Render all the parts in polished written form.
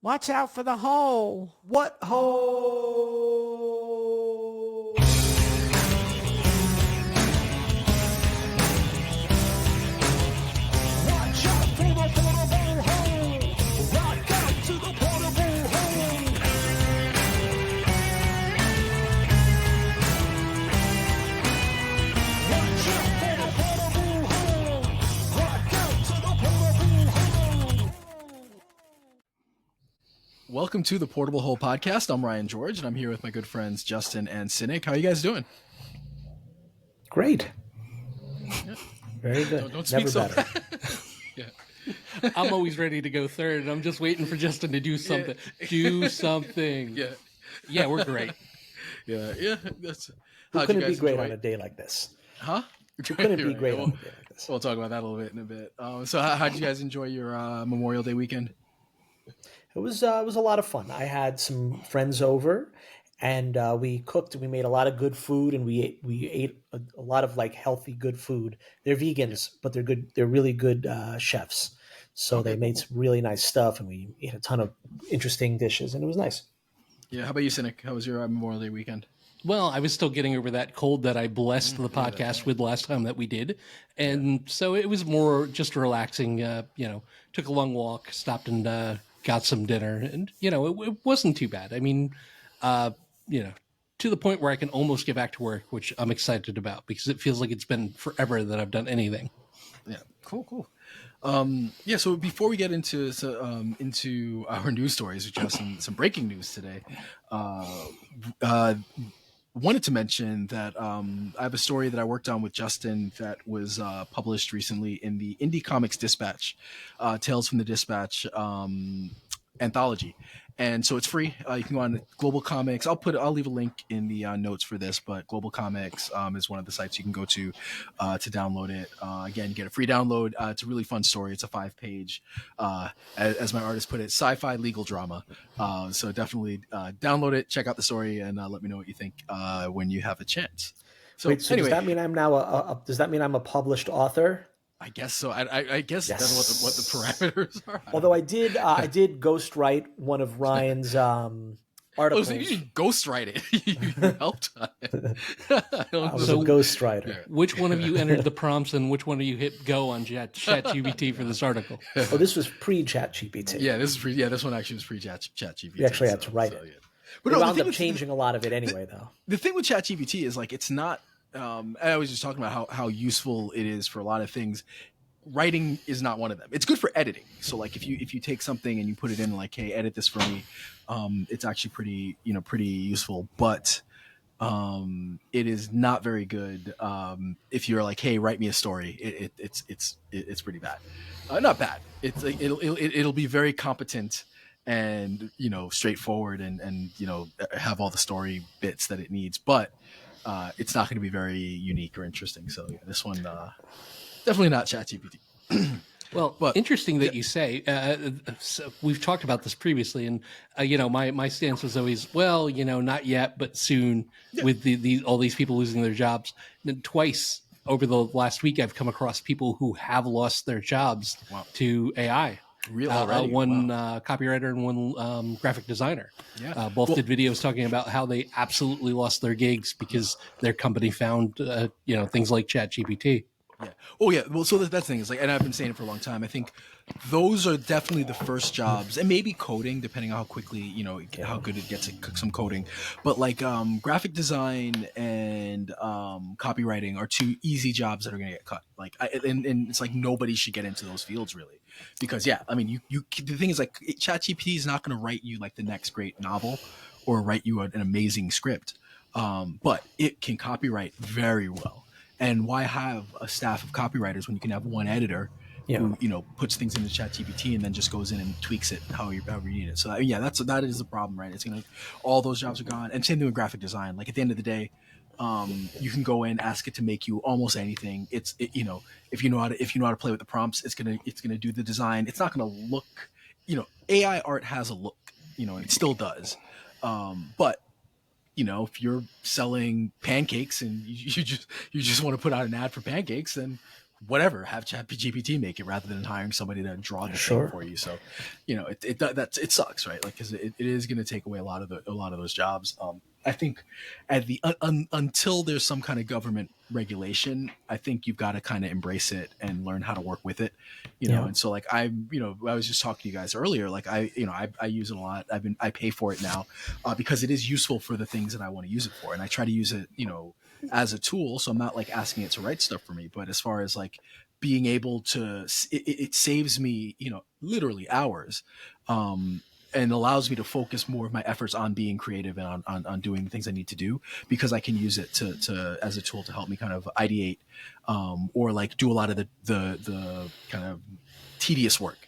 Watch out for the hole. What hole? Watch out for the portable hole. Rock out to the portable hole. Watch out for the portable hole. Rock out to the portable hole. Welcome to the Portable Hole Podcast. I'm Ryan George, and I'm here with my good friends Justin and Cynic. How are you guys doing? Great. Yeah. Very good. Don't speak Never so better. Yeah. I'm always ready to go third, and I'm just waiting for Justin to do something. Yeah. Do something. Yeah. Yeah, we're great. Yeah. That's Who how'd you couldn't guys be great enjoy on a it? day like this? Huh? Who couldn't be Right. great on We'll, a day like this? we'll talk about that a little bit in a bit. So how'd you guys enjoy your Memorial Day weekend? It was a lot of fun. I had some friends over, and we cooked. We made a lot of good food, and we ate a lot of like healthy, good food. They're vegans, but they're good. They're really good chefs. So they made some really nice stuff, and we ate a ton of interesting dishes, and it was nice. Yeah. How about you, Cynic? How was your Memorial Day weekend? Well, I was still getting over that cold that I blessed the podcast with last time that we did. And so it was more just relaxing, took a long walk, stopped and got some dinner. And, it wasn't too bad. I mean, to the point where I can almost get back to work, which I'm excited about because it feels like it's been forever that I've done anything. Yeah. Cool. So before we get into our news stories, which have some breaking news today, wanted to mention that I have a story that I worked on with Justin that was published recently in the Indie Comics Dispatch, Tales from the Dispatch anthology. And so it's free. You can go on Global Comics. I'll leave a link in the notes for this, but Global Comics is one of the sites you can go to download it. Again, get a free download. It's a really fun story. It's a 5-page, as my artist put it, sci-fi legal drama. So definitely download it, check out the story, and let me know what you think when you have a chance. So, Wait, so anyway, does that mean I'm now does that mean I'm a published author? I guess so. I guess Yes. that's what the parameters are. Although I did ghostwrite one of Ryan's articles. So you didn't ghostwrite it. You helped on it. I was So- a ghostwriter. Which one of you entered the prompts and which one of you hit go on ChatGPT for this article? Oh, this was pre-ChatGPT. Yeah, this is free. Yeah, this one actually was free ChatGPT. You actually had to write it. Yeah. We But no, wound up changing a lot of it anyway, though. the thing with ChatGPT is like it's not. I was just talking about how useful it is for a lot of things. Writing is not one of them. It's good for editing. So like if you take something and you put it in like, hey, edit this for me, it's actually pretty useful. But it is not very good if you're like, hey, write me a story. It's pretty bad. Not bad. It's like it'll be very competent and straightforward and have all the story bits that it needs, but it's not going to be very unique or interesting. So yeah, this one definitely not ChatGPT. Well, But- interesting that you say. So we've talked about this previously, and my stance was always, well, not yet, but soon. With all these people losing their jobs, and twice over the last week, I've come across people who have lost their jobs to AI. Real already. One copywriter and one graphic designer. Yeah. Both did videos talking about how they absolutely lost their gigs because their company found things like ChatGPT. Yeah. Oh, yeah. Well, so that's the thing is like, and I've been saying it for a long time. I think those are definitely the first jobs, and maybe coding, depending on how quickly how good it gets at some coding. But like graphic design and copywriting are two easy jobs that are going to get cut. Like, and it's like nobody should get into those fields really, because I mean, you the thing is like ChatGPT is not going to write you like the next great novel or write you an amazing script, but it can copyright very well. And why have a staff of copywriters when you can have one editor who puts things into ChatGPT and then just goes in and tweaks it however you need it. So that is the problem, right? It's all those jobs are gone. And same thing with graphic design. Like at the end of the day, you can go in, ask it to make you almost anything. If you know how to play with the prompts, it's gonna do the design. It's not gonna look. AI art has a look. It still does, but. If you're selling pancakes and you just want to put out an ad for pancakes, then whatever, have ChatGPT make it rather than hiring somebody to draw the Sure. thing for you. So, it sucks, right? Like, because it is going to take away a lot of those jobs. I think at the until there's some kind of government regulation, I think you've got to kind of embrace it and learn how to work with it, And so, like, I was just talking to you guys earlier. Like, I use it a lot. I pay for it now because it is useful for the things that I want to use it for, and I try to use it, as a tool. So I'm not like asking it to write stuff for me, but as far as like being able to, it saves me, literally hours. And allows me to focus more of my efforts on being creative and on doing the things I need to do, because I can use it to as a tool to help me kind of ideate, or like do a lot of the kind of tedious work.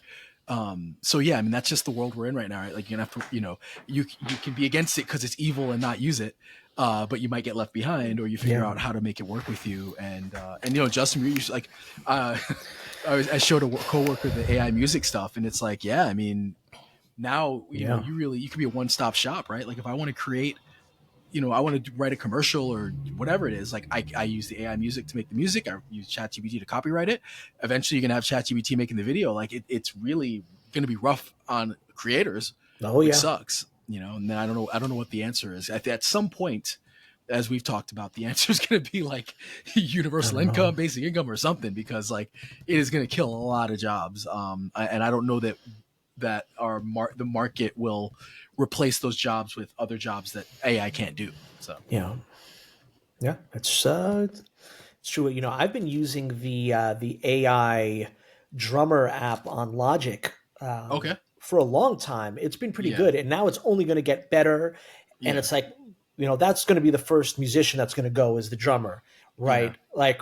So yeah, I mean, that's just the world we're in right now, right? Like, you're gonna have to, you can be against it because it's evil and not use it, but you might get left behind, or you figure out how to make it work with you. And Justin, you should, like, I showed a coworker the AI music stuff, and it's like, yeah, I mean, now you could be a one-stop shop, right? Like, if I want to create, I want to write a commercial or whatever it is, like, I use the AI music to make the music. I use ChatGPT to copyright it. Eventually you're gonna have ChatGPT making the video. Like, it's really gonna be rough on creators. It sucks, and then I don't know what the answer is. At some point, as we've talked about, the answer is going to be like universal income, basic income, or something, because like it is going to kill a lot of jobs. And I don't know that the market will replace those jobs with other jobs that AI can't do. So yeah, it's true. I've been using the AI drummer app on Logic. For a long time. It's been pretty good, and now it's only going to get better. And it's like, that's going to be the first musician that's going to go as the drummer, right? Like,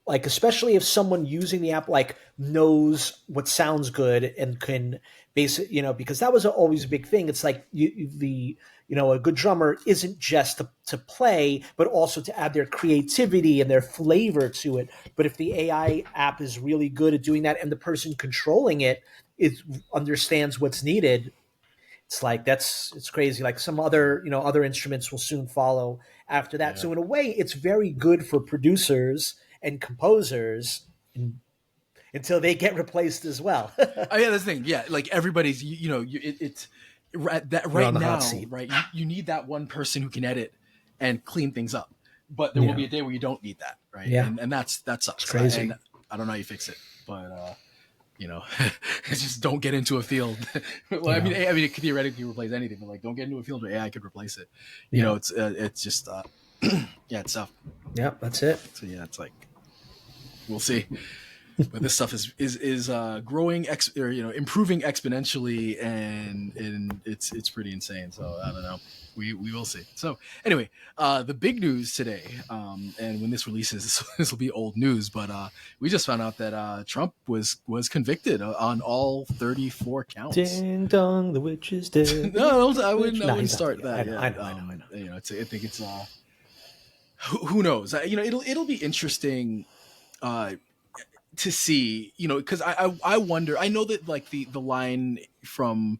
like, especially if someone using the app like knows what sounds good and can base it, because that was always a big thing. It's like a good drummer isn't just to play, but also to add their creativity and their flavor to it. But if the AI app is really good at doing that, and the person controlling it understands what's needed, it's like, it's crazy. Like, some other instruments will soon follow after that. So in a way, it's very good for producers and composers until they get replaced as well. That's the thing. Yeah, like, everybody's it's right now, right? You need that one person who can edit and clean things up, but there will be a day where you don't need that, right? And that sucks. It's crazy. And I don't know how you fix it, but just don't get into a field. Well, I mean, it could theoretically replace anything, but like, don't get into a field where AI could replace it. It's just it's tough. Yeah, that's it. So yeah, it's like, we'll see. But this stuff is growing, improving exponentially, and it's pretty insane. So I don't know. We will see. So anyway, the big news today, and when this releases, this will be old news, but we just found out that Trump was convicted on all 34 counts. Ding dong, the witch is dead. No, I wouldn't start that. I know. I think it's who knows? It'll be interesting to see, because I wonder. I know that, like, the line from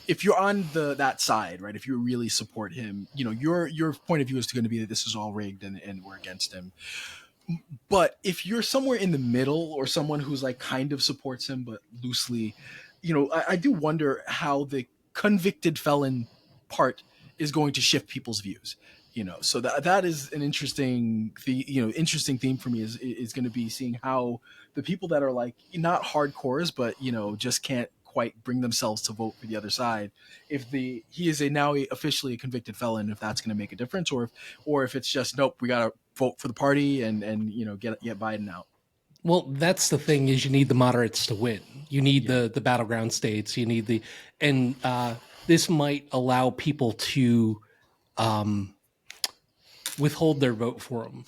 if you're on that side, right? If you really support him, your point of view is going to be that this is all rigged and we're against him. But if you're somewhere in the middle, or someone who's like kind of supports him but loosely, I do wonder how the convicted felon part is going to shift people's views. So that is an interesting theme for me, is going to be seeing how the people that are like not hardcores, but just can't quite bring themselves to vote for the other side, if he is now officially a convicted felon, if that's going to make a difference, or if it's just, nope, we got to vote for the party and get Biden out. Well, that's the thing, is you need the moderates to win. You need the battleground states. You need this might allow people to withhold their vote for him.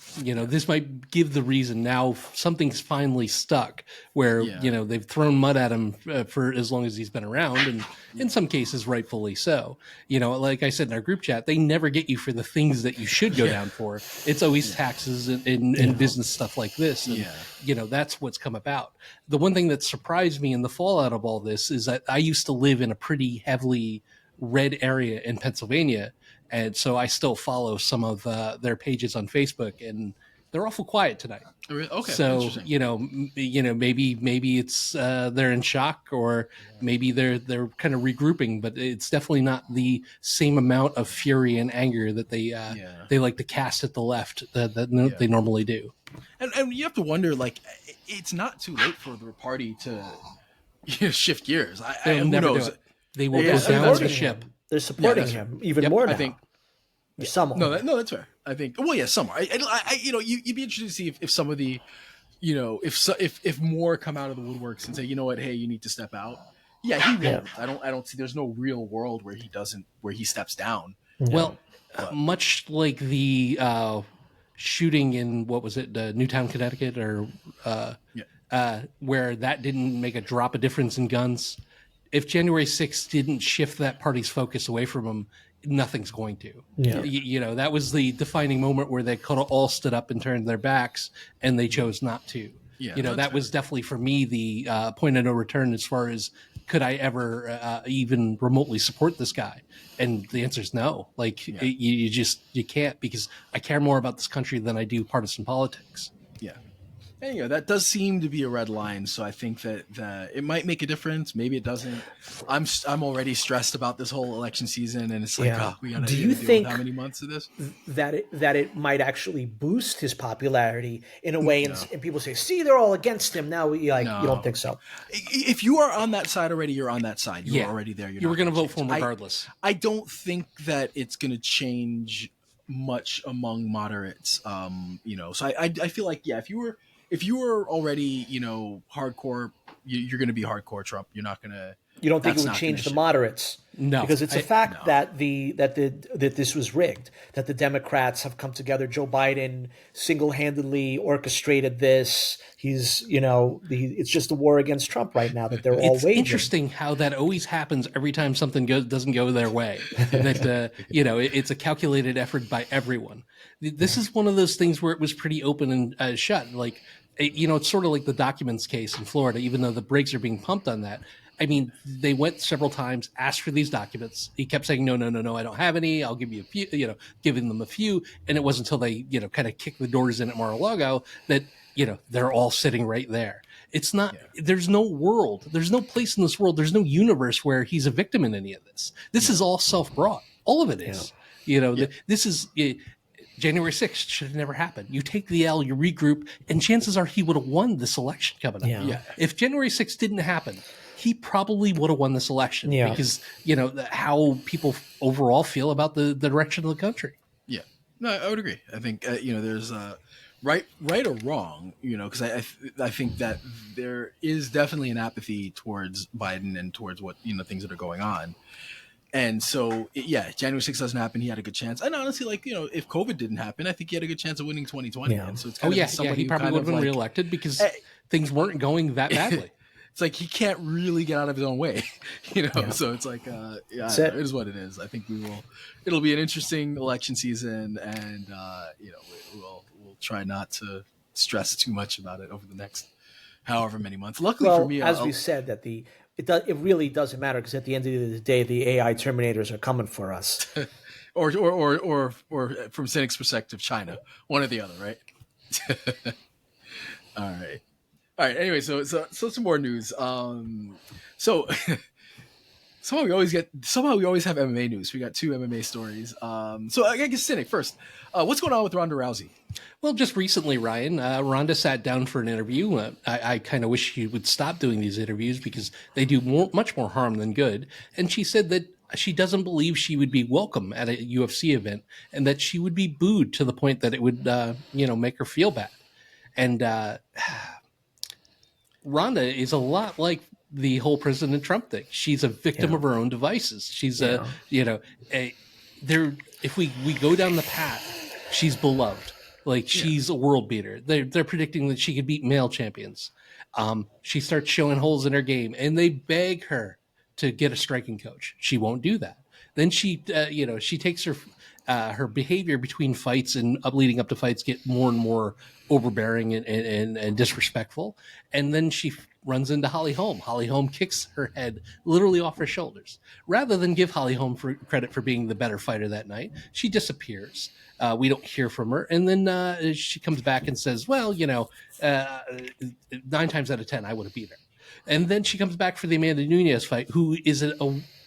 This might give the reason now something's finally stuck, where they've thrown mud at him for as long as he's been around, and in some cases rightfully so. Like I said in our group chat, they never get you for the things that you should go down for. It's always taxes and business stuff like this, and that's what's come about. The one thing that surprised me in the fallout of all this is that I used to live in a pretty heavily red area in Pennsylvania, and so I still follow some of their pages on Facebook, and they're awful quiet tonight. Okay. So Interesting. maybe it's they're in shock, or maybe they're kind of regrouping, but it's definitely not the same amount of fury and anger that they like to cast at the left that they normally do. And you have to wonder, like, it's not too late for the party to shift gears. They'll who never knows? do it. They will They're go down as a supporting ship. him. They're supporting that's him even Yep, more now. I think. Some. No, that's fair. I think. Well, yeah, some are. You'd be interested to see if some of the, if more come out of the woodworks and say, you know what, hey, you need to step out. Yeah, he won't. Yeah. I don't see. There's no real world where he steps down. Well, much like the shooting in, what was it, Newtown, Connecticut, or where that didn't make a drop of difference in guns. If January 6th didn't shift that party's focus away from him, nothing's going to. Yeah. That was the defining moment where they could have all stood up and turned their backs, and they chose not to. Yeah, That was definitely for me the point of no return as far as could I ever even remotely support this guy? And the answer is no. Like you can't, because I care more about this country than I do partisan politics. Yeah. And, that does seem to be a red line. So I think that it might make a difference. Maybe it doesn't. I'm already stressed about this whole election season, and it's like, we got to Do you deal think with how many months of this? that it might actually boost his popularity in a way, and people say, "See, they're all against him now." You don't think so? If you are on that side already, you're on that side. You're already there. You were going to vote for him regardless. I don't think that it's going to change much among moderates. So I feel like, if you were already, hardcore, you're going to be hardcore Trump. You're not going to. You don't think it would change the moderates? No, because it's a fact that that this was rigged. That the Democrats have come together. Joe Biden single-handedly orchestrated this. He's, it's just a war against Trump right now that they're all waging. It's interesting how that always happens every time something doesn't go their way. That it's a calculated effort by everyone. This is one of those things where it was pretty open and shut. Like, it's sort of like the documents case in Florida. Even though the brakes are being pumped on that. I mean, they went several times, asked for these documents. He kept saying, no, I don't have any. I'll give you a few, giving them a few. And it wasn't until they, kind of kicked the doors in at Mar-a-Lago that, they're all sitting right there. It's not, there's no world. There's no place in this world. There's no universe where he's a victim in any of this. This is all self-brought. All of it is. This is, January 6th should have never happened. You take the L, you regroup, and chances are he would have won this election coming up. Yeah. If January 6th didn't happen, he probably would have won this election because, how people overall feel about the direction of the country. Yeah, no, I would agree. I think, there's right or wrong, because I think that there is definitely an apathy towards Biden and towards what, things that are going on. And so, January 6th doesn't happen. He had a good chance. And honestly, if COVID didn't happen, I think he had a good chance of winning 2020. Yeah. And so it's he probably would have been reelected because things weren't going that badly. It's like he can't really get out of his own way, So it's like, it is what it is. I think it'll be an interesting election season, and we'll try not to stress too much about it over the next however many months. Luckily for me, as we said, that it really doesn't matter, because at the end of the day, the AI Terminators are coming for us. or from cynic's perspective, China, one or the other, right? All right. Anyway, so some more news. So somehow we always have MMA news. We got 2 MMA stories. So I guess Cynic first. What's going on with Ronda Rousey? Well, just recently, Ryan, Rhonda sat down for an interview. I kind of wish she would stop doing these interviews because they do much more harm than good. And she said that she doesn't believe she would be welcome at a UFC event, and that she would be booed to the point that it would, make her feel bad. And Rhonda is a lot like the whole President Trump thing. She's a victim of her own devices. She's if we go down the path, she's beloved. Like, she's a world beater. They're predicting that she could beat male champions. She starts showing holes in her game, and they beg her to get a striking coach. She won't do that. Then she takes her her behavior between fights and leading up to fights get more and more overbearing and disrespectful. And then she runs into Holly Holm. Holly Holm kicks her head literally off her shoulders. Rather than give Holly Holm credit for being the better fighter that night, she disappears. We don't hear from her. And then she comes back and says, well, 9 times out of 10, I would have beat her. And then she comes back for the Amanda Nunes fight, who is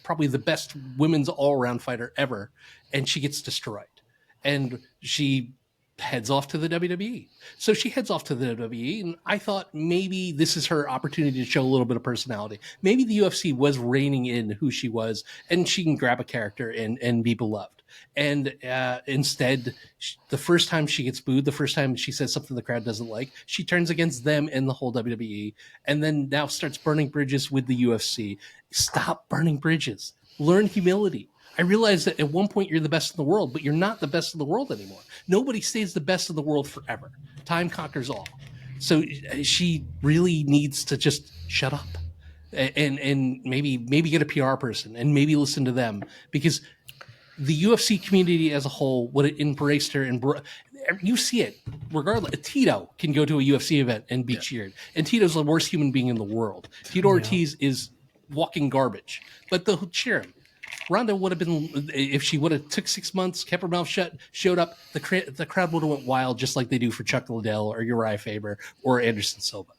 probably the best women's all-around fighter ever, and she gets destroyed. And she heads off to the WWE. So she heads off to the WWE, and I thought maybe this is her opportunity to show a little bit of personality. Maybe the UFC was reining in who she was, and she can grab a character and be beloved. And instead, the first time she gets booed, the first time she says something the crowd doesn't like, she turns against them and the whole WWE, and then now starts burning bridges with the UFC. Stop burning bridges. Learn humility. I realize that at one point you're the best in the world, but you're not the best in the world anymore. Nobody stays the best in the world forever. Time conquers all. So she really needs to just shut up and maybe get a PR person and maybe listen to them, because the UFC community as a whole would have embraced her. And you see it regardless. Tito can go to a UFC event and be cheered, and Tito's the worst human being in the world. Tito Ortiz is walking garbage, but they'll cheer him. Ronda would have been, if she would have took 6 months, kept her mouth shut, showed up, the crowd would have went wild, just like they do for Chuck Liddell or Uriah Faber or Anderson Silva.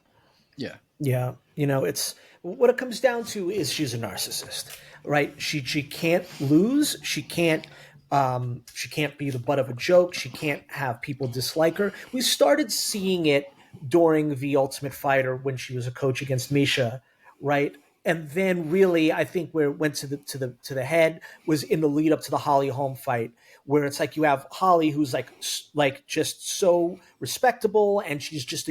Yeah. Yeah. It's what it comes down to is she's a narcissist, right? She can't lose. She can't be the butt of a joke. She can't have people dislike her. We started seeing it during The Ultimate Fighter when she was a coach against Misha, right? And then really, I think where it went to the head was in the lead up to the Holly Holm fight, where it's like you have Holly, who's like just so respectable, and she's just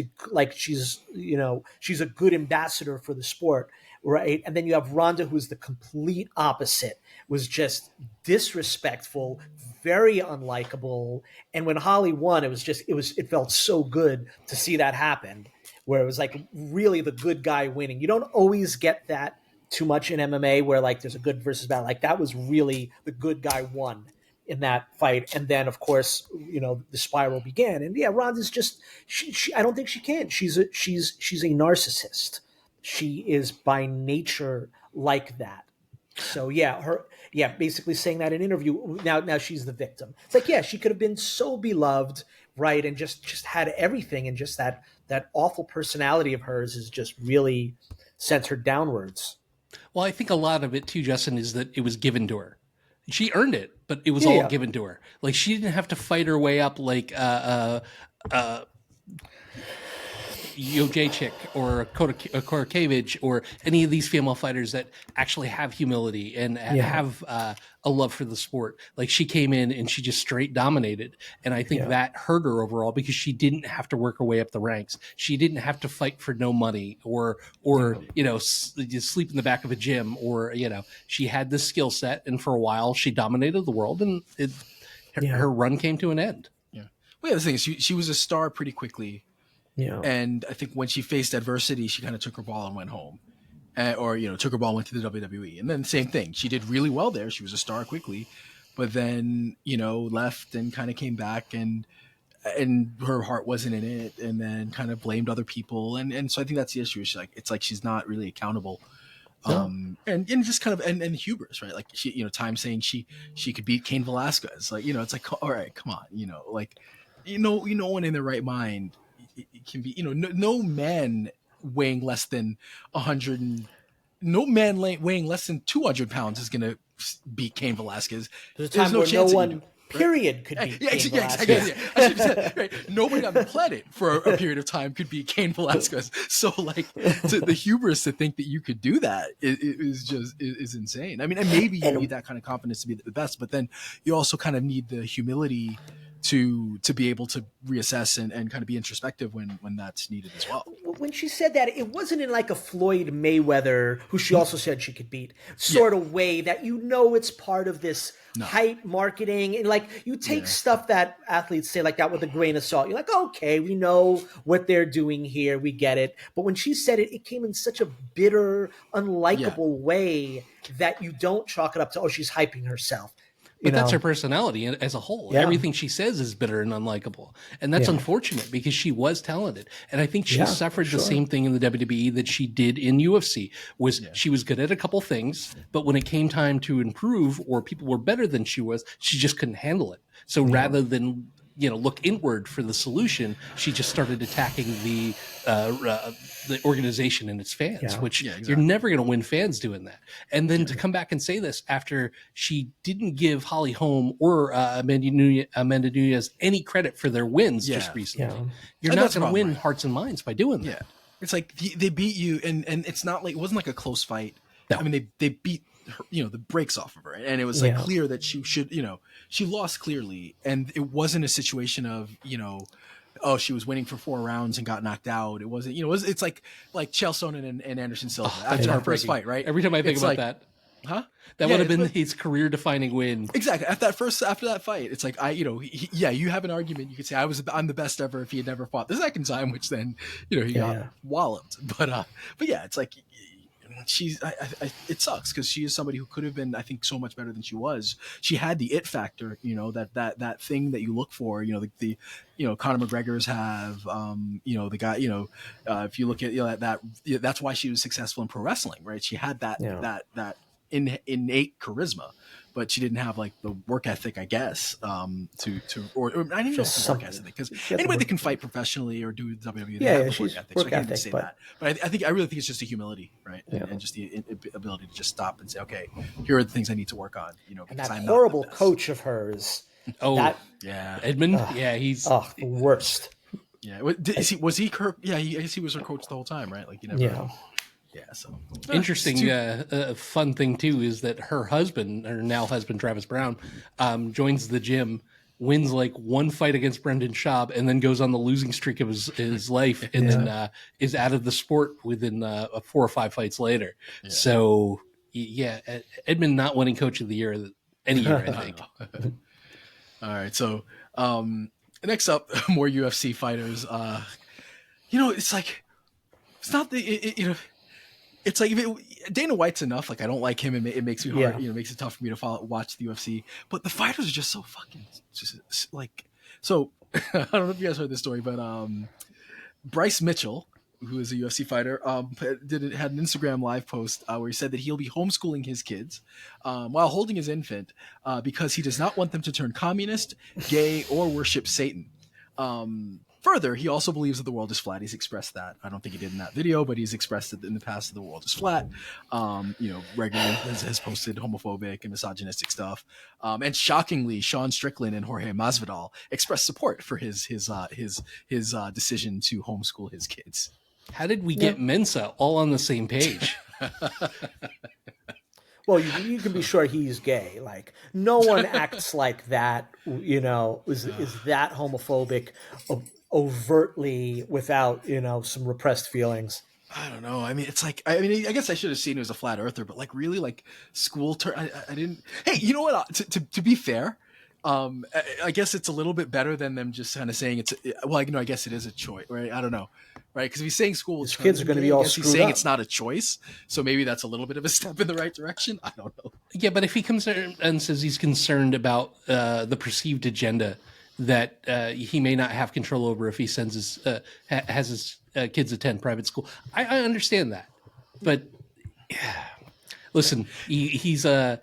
she's a good ambassador for the sport, right? And then you have Ronda, who's the complete opposite, was just disrespectful, very unlikable. And when Holly won, it felt so good to see that happen, where it was like really the good guy winning. You don't always get that too much in MMA, where like there's a good versus bad. Like that was really the good guy won in that fight. And then of course, the spiral began. And yeah, Ronda's just, she I don't think she can. She's a narcissist. She is by nature like that. So basically saying that in an interview, now she's the victim. It's like, yeah, she could have been so beloved, right? And just had everything, and just that awful personality of hers has just really sent her downwards. Well, I think a lot of it too, Justin, is that it was given to her. She earned it, but it was all given to her. Like she didn't have to fight her way up like Jacek or Korakevich or any of these female fighters that actually have humility and have a love for the sport. Like she came in and she just straight dominated. And I think that hurt her overall, because she didn't have to work her way up the ranks. She didn't have to fight for no money or just sleep in the back of a gym, or, she had this skill set, and for a while she dominated the world, and her run came to an end. Yeah. Well, the thing is, she was a star pretty quickly. Yeah. And I think when she faced adversity, she kind of took her ball and went home, took her ball and went to the WWE. And then same thing. She did really well there. She was a star quickly, but then, left and kind of came back, and her heart wasn't in it, and then kind of blamed other people. And so I think that's the issue. It's like she's not really accountable. And just kind of, and hubris, right? Like she, Time saying she could beat Cain Velasquez. Like, it's like, all right, come on, no one in their right mind, it can be, no man weighing less than 100, no man weighing less than 200 pounds is going to beat Cain Velasquez. There's no chance no one, period, could beat Cain Velasquez. I should have said, right? Nobody on the planet for a period of time could beat Cain Velasquez. So, like, the hubris to think that you could do that is insane. I mean, and maybe you need that kind of confidence to be the best, but then you also kind of need the humility to be able to reassess and kind of be introspective when that's needed as well. When she said that, it wasn't in like a Floyd Mayweather, who she also said she could beat, sort of way that it's part of this hype marketing. And like you take stuff that athletes say like that with a grain of salt. You're like, okay, we know what they're doing here. We get it. But when she said it, it came in such a bitter, unlikable way that you don't chalk it up to, she's hyping herself. But that's her know, personality as a whole. Yeah. Everything she says is bitter and unlikable. And that's Yeah. unfortunate because she was talented. And I think she Yeah, suffered the sure. same thing in the WWE that she did in UFC. She was good at a couple things, but when it came time to improve or people were better than she was, she just couldn't handle it. So rather than look inward for the solution, she just started attacking the organization and its fans, Yeah. which Yeah, you're exactly. never going to win fans doing that. And then to come back and say this after she didn't give Holly Holm or Amanda Nunes any credit for their wins just recently. Yeah. You're And not that's going to wrong, win right? hearts and minds by doing that. Yeah, it's like they beat you, and it's not like it wasn't like a close fight. No. I mean, they beat her, the brakes off of her, and it was like Yeah. clear that she should, she lost clearly, and it wasn't a situation of oh, she was winning for 4 rounds and got knocked out. It wasn't, it's like Chael Sonnen and Anderson Silva That's after their first heartbreaking. fight, right? Every time I think It's about like, that, huh? that Yeah, would have been but- his career-defining win. Exactly. After that fight, it's like you have an argument. You could say I'm the best ever if he had never fought the second time, which then he got walloped. But yeah, it's like she's it sucks because she is somebody who could have been, I think, so much better than she was. She had the it factor, that thing that you look for. The Conor McGregor's have, the guy, if you look at that's why she was successful in pro wrestling, right? She had that innate charisma, but she didn't have like the work ethic, I guess, or I don't know if it's work ethic, because anybody that can fight professionally or do WWE, they have the she's work ethic. work So I can't even ethic, say but- that. But I really think it's just the humility, right? And just the ability to just stop and say, okay, here are the things I need to work on, And because that I'm horrible not the best. coach of hers. Oh, That- Yeah. Edmund? Yeah, he's... the worst. Yeah. Was he her? Yeah, I guess he was her coach the whole time, right? Like, you never. Yeah. Yeah. So Interesting, fun thing too is that her now husband Travis Brown, joins the gym, wins like one fight against Brendan Schaub, and then goes on the losing streak of his life, and then is out of the sport within 4 or 5 fights later. Yeah. So Edmund not winning Coach of the Year any year, I think. All right, so next up, more UFC fighters. It's like it's not it's like Dana White's enough. Like, I don't like him, and it makes me hard. Yeah. It makes it tough for me to watch the UFC. But the fighters are just so fucking like. So I don't know if you guys heard this story, but Bryce Mitchell, who is a UFC fighter, had an Instagram live post where he said that he'll be homeschooling his kids while holding his infant because he does not want them to turn communist, gay, or worship Satan. Further, he also believes that the world is flat. He's expressed that. I don't think he did in that video, but he's expressed it in the past that the world is flat. Regularly has posted homophobic and misogynistic stuff. And shockingly, Sean Strickland and Jorge Masvidal expressed support for his decision to homeschool his kids. How did we get Mensa all on the same page? Well, you can be sure he's gay. Like, no one acts like that, is that homophobic overtly without, some repressed feelings. I don't know. I mean, it's like, I guess I should have seen it as a flat earther, but like really like school I didn't. Hey, you know what? To be fair, I guess it's a little bit better than them just kind of saying I guess it is a choice, right? I don't know. Right, because if he's saying school, his kids are going to be all screwed he's saying up. It's not a choice, so maybe that's a little bit of a step in the right direction. I don't know. Yeah, but if he comes and says he's concerned about the perceived agenda that he may not have control over if he sends has his kids attend private school, I understand that. But listen, he's a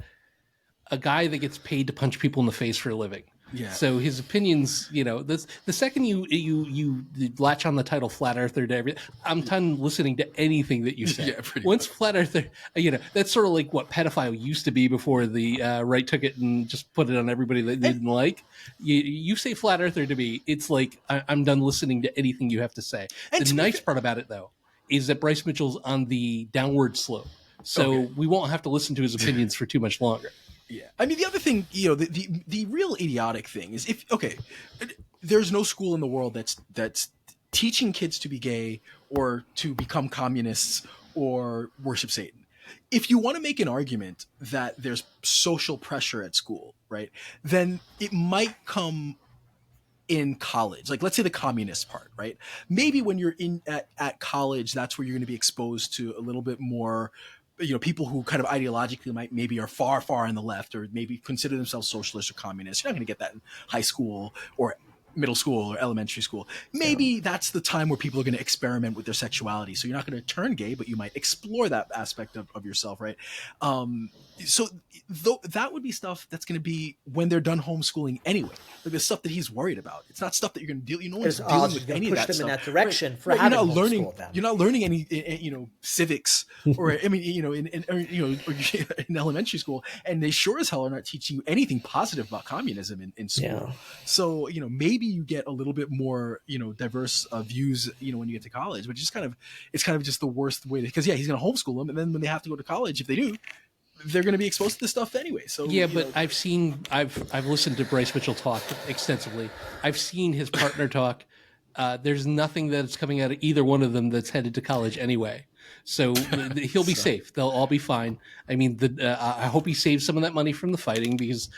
guy that gets paid to punch people in the face for a living. Yeah. So his opinions, the second you latch on the title Flat Earther to everything, I'm done listening to anything that you say. Yeah, pretty Once much. Flat Earther, that's sort of like what pedophile used to be before the right took it and just put it on everybody that they didn't like. You say Flat Earther to me, it's like I'm done listening to anything you have to say. And The nice part about it, though, is that Bryce Mitchell's on the downward slope. So we won't have to listen to his opinions for too much longer. Yeah, I mean the other thing, the real idiotic thing is there's no school in the world that's teaching kids to be gay or to become communists or worship Satan. If you want to make an argument that there's social pressure at school, right, then it might come in college. Like, let's say the communist part, right? Maybe when you're at college, that's where you're going to be exposed to a little bit more people who kind of ideologically maybe are far on the left, or maybe consider themselves socialist or communist. You're not going to get that in high school or middle school or elementary school. Maybe that's the time where people are going to experiment with their sexuality. So you're not going to turn gay, but you might explore that aspect of yourself, right? So that would be stuff that's going to be when they're done homeschooling anyway. Like the stuff that he's worried about. It's not stuff that you're going to deal. No one's dealing with any of that push them stuff. in that direction Right. for Right. having You're not learning any civics, or I mean in elementary school, and they sure as hell are not teaching you anything positive about communism in school. Yeah. So maybe you get a little bit more diverse views when you get to college, which is it's kind of just the worst way, because he's going to homeschool them, and then when they have to go to college, if they do, they're going to be exposed to this stuff anyway. So but I've listened to Bryce Mitchell talk extensively. I've seen his partner talk. There's nothing that's coming out of either one of them that's headed to college anyway. So he'll be safe. They'll all be fine. I mean, I hope he saves some of that money from the fighting, because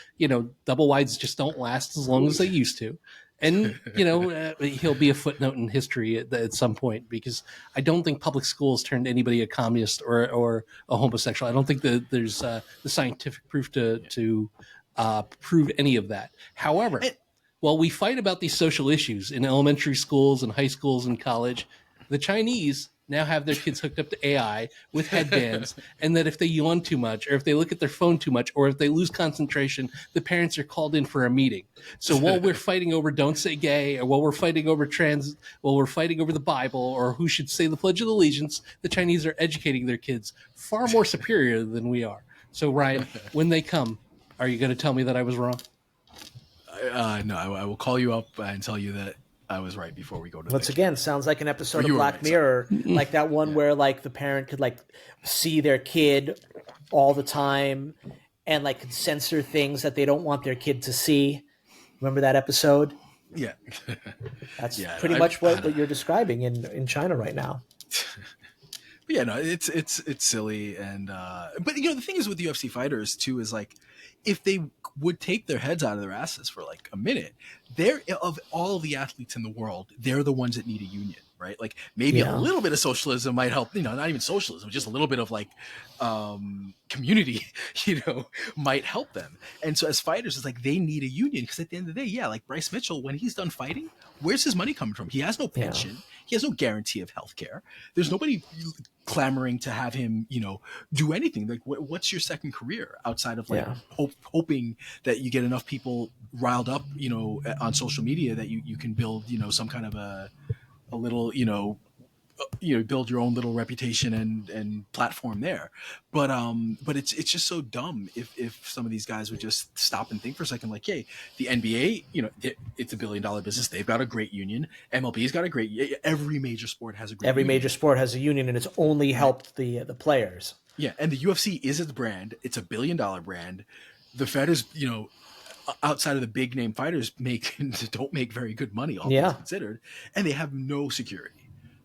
double wides just don't last as long as they used to. And he'll be a footnote in history at some point, because I don't think public schools turned anybody a communist or a homosexual. I don't think that there's the scientific proof to prove any of that. However, while we fight about these social issues in elementary schools and high schools and college, the Chinese now have their kids hooked up to AI with headbands, and that if they yawn too much, or if they look at their phone too much, or if they lose concentration, the parents are called in for a meeting. So while we're fighting over don't say gay, or while we're fighting over while we're fighting over the Bible, or who should say the Pledge of Allegiance, the Chinese are educating their kids far more superior than we are. So Ryan, when they come, are you going to tell me that I was wrong? No, I will call you up and tell you that I was right before we go to Once again, sounds like an episode of you were Black right, Mirror, like that one where like the parent could like see their kid all the time and like could censor things that they don't want their kid to see. Remember that episode? Yeah. That's pretty much what you're describing in China right now. But yeah, no, it's silly, and but the thing is with the UFC fighters too is like, if they would take their heads out of their asses for like a minute, they're, of all the athletes in the world, they're the ones that need a union, right? Like maybe a little bit of socialism might help, not even socialism, just a little bit of like community, might help them. And so as fighters, it's like they need a union, because at the end of the day, like Bryce Mitchell, when he's done fighting, where's his money coming from? He has no pension. He has no guarantee of health care. There's nobody clamoring to have him, do anything. Like, what's your second career outside of like hoping that you get enough people riled up, on social media that you can build, some kind of a little, build your own little reputation and platform there. But it's just so dumb if some of these guys would just stop and think for a second, like, hey, the NBA, it's $1 billion business. They've got a great union. MLB's got a great, every major sport has a great union. Major sport has a union, and it's only helped the players. Yeah. And the UFC is its brand. It's $1 billion brand. The fighters, outside of the big name fighters don't make very good money, all things considered, and they have no security.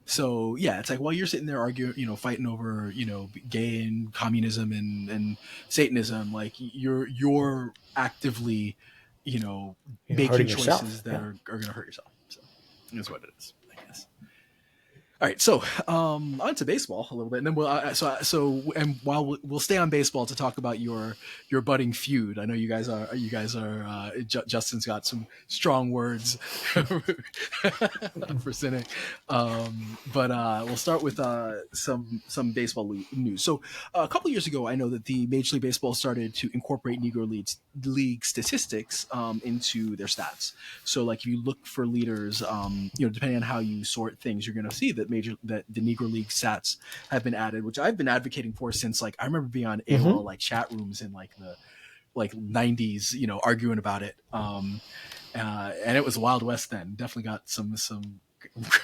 So it's like, while you're sitting there arguing, fighting over, gay and communism and Satanism, like you're actively, making choices that are going to hurt yourself. So that's what it is, I guess. All right, so on to baseball a little bit, and then and while we'll stay on baseball to talk about your budding feud. I know you guys are Justin's got some strong words for Cynic, but we'll start with some baseball news. So a couple years ago, I know that the Major League Baseball started to incorporate Negro League statistics into their stats. So like if you look for leaders, depending on how you sort things, you're going to see that the Negro League stats have been added, which I've been advocating for since like I remember being on AOL like chat rooms in like the 90s, arguing about it. And it was Wild West then. Definitely got some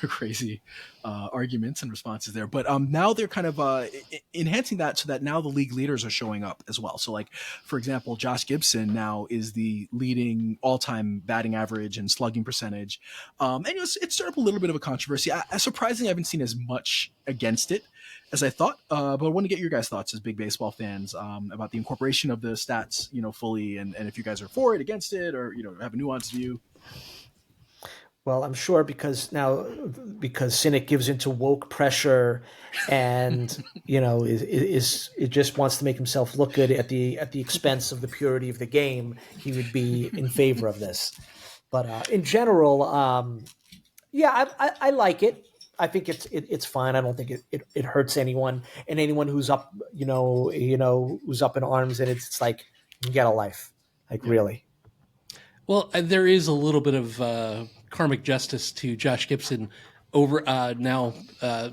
crazy arguments and responses there, but now they're kind of enhancing that so that now the league leaders are showing up as well. So like, for example, Josh Gibson now is the leading all-time batting average and slugging percentage, and it stirred up a little bit of a controversy. Surprisingly, I haven't seen as much against it as I thought, but I want to get your guys' thoughts as big baseball fans about the incorporation of the stats fully, and if you guys are for it, against it, or have a nuanced view. Well, I'm sure because Cynic gives into woke pressure, and is it just wants to make himself look good at the expense of the purity of the game. He would be in favor of this, but in general, yeah, I like it. I think it's fine. I don't think it hurts anyone, and anyone who's up, who's up in arms, and it's like, get a life, like really. Well, there is a little bit of karmic justice to Josh Gibson over now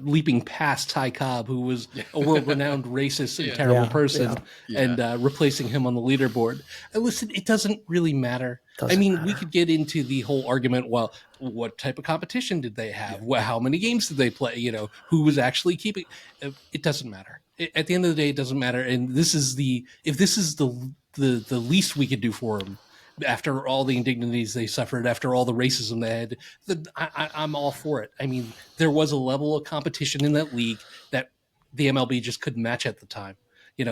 leaping past Ty Cobb, who was a world-renowned racist and terrible person, and replacing him on the leaderboard. And listen, it doesn't really matter. We could get into the whole argument, well, what type of competition did they have? Well, how many games did they play? Who was actually keeping? It doesn't matter. At the end of the day, it doesn't matter. And if this is the least we could do for him, after all the indignities they suffered, after all the racism they had, I'm all for it. I mean, there was a level of competition in that league that the MLB just couldn't match at the time.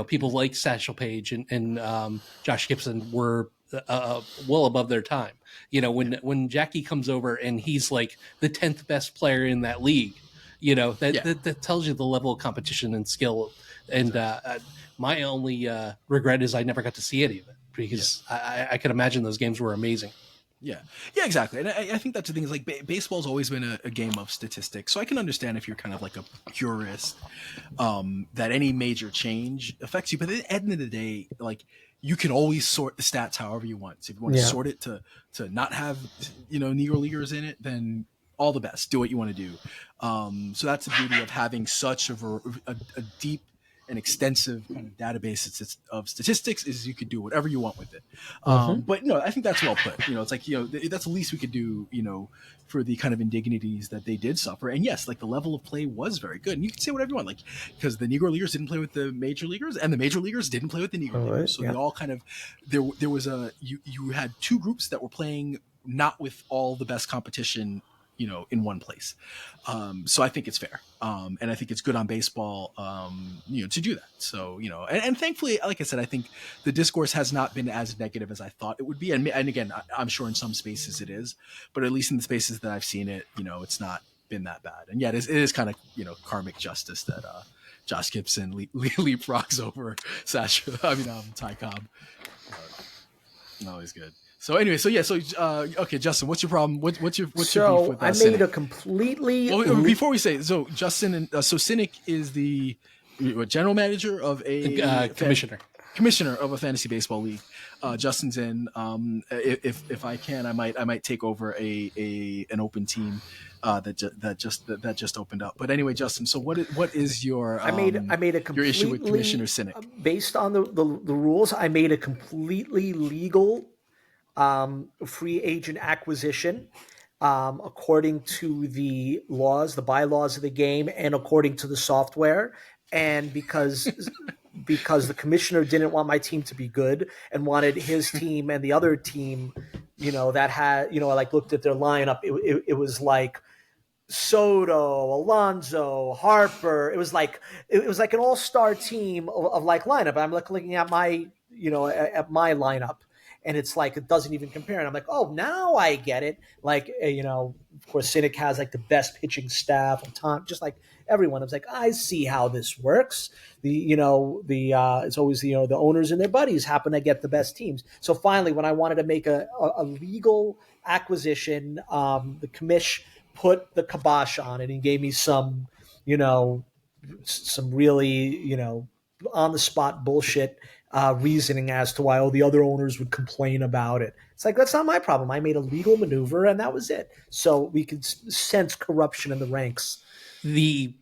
People like Satchel Paige and Josh Gibson were well above their time. When Jackie comes over and he's like the 10th best player in that league, that tells you the level of competition and skill. And my only regret is I never got to see any of it, because I can imagine those games were amazing. Yeah, exactly. And I think that's the thing is like baseball's always been a game of statistics. So I can understand if you're kind of like a purist, that any major change affects you. But at the end of the day, like you can always sort the stats however you want. So if you want to sort it to not have, Negro leaguers in it, then all the best. Do what you want to do. So that's the beauty of having such a deep and extensive kind of database of statistics, is you could do whatever you want with it. But I think that's well put. It's like, that's the least we could do, for the kind of indignities that they did suffer. And yes, like the level of play was very good. And you can say whatever you want, like, because the Negro leaguers didn't play with the major leaguers, and the major leaguers didn't play with the Negro leaguers. So they all kind of, there was you had two groups that were playing not with all the best competition, in one place. So I think it's fair. And I think it's good on baseball, to do that. So, and thankfully, like I said, I think the discourse has not been as negative as I thought it would be. And again, I'm sure in some spaces it is, but at least in the spaces that I've seen it, it's not been that bad. And yet it is kind of, karmic justice that, Josh Gibson leapfrogs over Ty Cobb. Always good. So anyway, okay, Justin, what's your problem? What's your beef with I Cynic? made a completely. Well, before we say, so Justin and Cynic is the general manager of a commissioner of a fantasy baseball league. Justin's in. If I can, I might take over an open team that just opened up. But anyway, Justin, so what is your I made a completely, your issue with Commissioner Cynic? Based on the rules, I made a completely legal free agent acquisition, according to the bylaws of the game, and according to the software. And because the commissioner didn't want my team to be good and wanted his team and the other team, that had, I like looked at their lineup. It was like Soto, Alonso, Harper. It was like an all-star team of like lineup. I'm looking at my, at my lineup. And it's like, it doesn't even compare. And I'm like, oh, now I get it. Like, of course, Cynic has like the best pitching staff of time, just like everyone. I was like, I see how this works. It's always, the owners and their buddies happen to get the best teams. So finally, when I wanted to make a legal acquisition, the commish put the kibosh on it and gave me some really, on the spot bullshit reasoning as to why all the other owners would complain about it. It's like, that's not my problem. I made a legal maneuver and that was it. So we could sense corruption in the ranks. The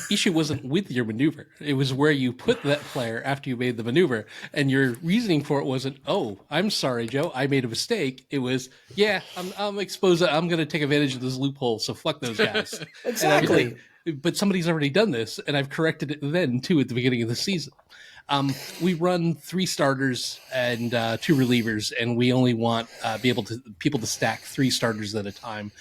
issue wasn't with your maneuver. It was where you put that player after you made the maneuver. And your reasoning for it wasn't, oh, I'm sorry, Joe, I made a mistake. It was, I'm exposed. I'm going to take advantage of this loophole. So fuck those guys. Exactly. But somebody's already done this. And I've corrected it then too at the beginning of the season. We run 3 starters and 2 relievers, and we only want people to stack 3 starters at a time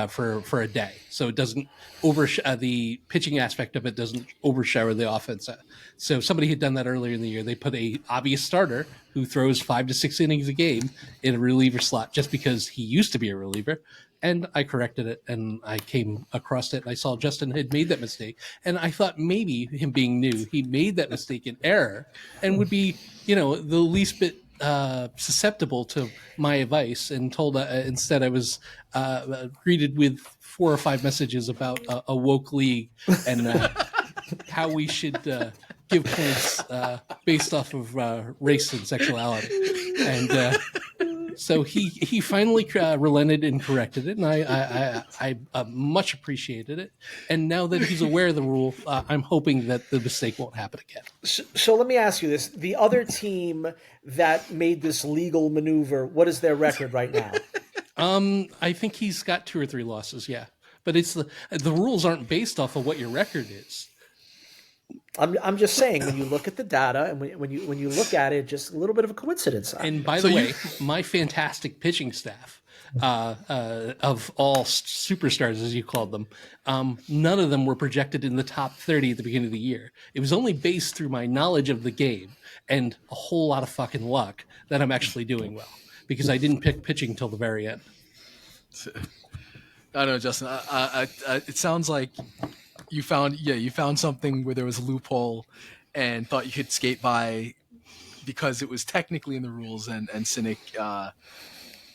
for a day. So it doesn't the pitching aspect of it doesn't overshadow the offense. So somebody had done that earlier in the year. They put a obvious starter who throws 5 to 6 innings a game in a reliever slot just because he used to be a reliever. And I corrected it, and I came across it, and I saw Justin had made that mistake. And I thought maybe, him being new, he made that mistake in error and would be, the least bit susceptible to my advice, and told instead I was greeted with 4 or 5 messages about a woke league and how we should give points based off of race and sexuality. And so he finally relented and corrected it, and I much appreciated it. And now that he's aware of the rule, I'm hoping that the mistake won't happen again. So let me ask you this: the other team that made this legal maneuver, what is their record right now? I think he's got 2 or 3 losses. Yeah, but it's the rules aren't based off of what your record is. I'm just saying, when you look at the data and when you look at it, just a little bit of a coincidence. And by the way, my fantastic pitching staff of all superstars, as you called them, none of them were projected in the top 30 at the beginning of the year. It was only based through my knowledge of the game and a whole lot of fucking luck that I'm actually doing well, because I didn't pick pitching until the very end. I don't know, Justin. It sounds like you found something where there was a loophole and thought you could skate by because it was technically in the rules, and Cynic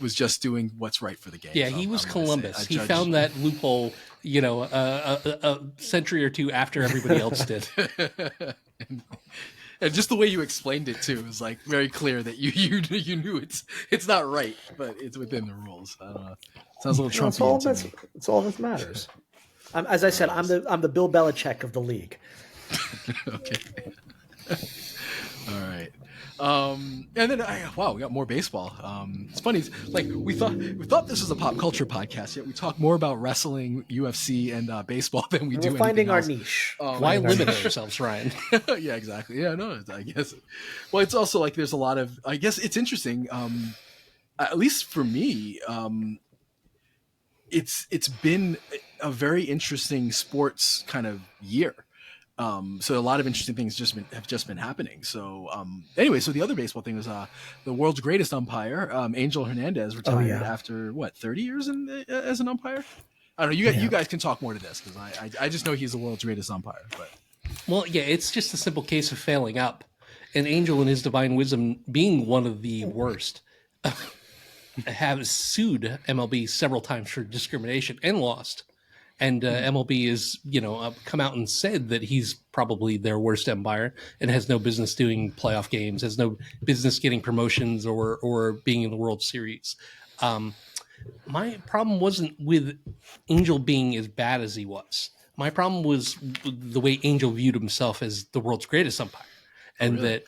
was just doing what's right for the game. Yeah, he was Columbus. He found that loophole, a century or 2 after everybody else did. And just the way you explained it too was like very clear that you knew it's not right, but it's within the rules. I don't know. Sounds a little Trumpian. It's all that matters. As I said, I'm the Bill Belichick of the league. Okay. All right. And then we got more baseball. It's funny. Like we thought this was a pop culture podcast, yet we talk more about wrestling, UFC, and baseball than we do. We're finding our else. niche. Why limit ourselves, Ryan? Yeah, exactly. Yeah, no, I guess. Well, it's also like there's a lot of. I guess it's interesting. At least for me, it's been a very interesting sports kind of year. So a lot of interesting things have just been happening. So anyway, so the other baseball thing was the world's greatest umpire, Angel Hernandez, retired after 30 years as an umpire. I don't know. You guys can talk more to this, because I just know he's the world's greatest umpire. But well, yeah, it's just a simple case of failing up, and Angel, in his divine wisdom, being one of the worst, has sued MLB several times for discrimination and lost. And MLB is, come out and said that he's probably their worst umpire and has no business doing playoff games, has no business getting promotions or being in the World Series. My problem wasn't with Angel being as bad as he was. My problem was the way Angel viewed himself as the world's greatest umpire. And that,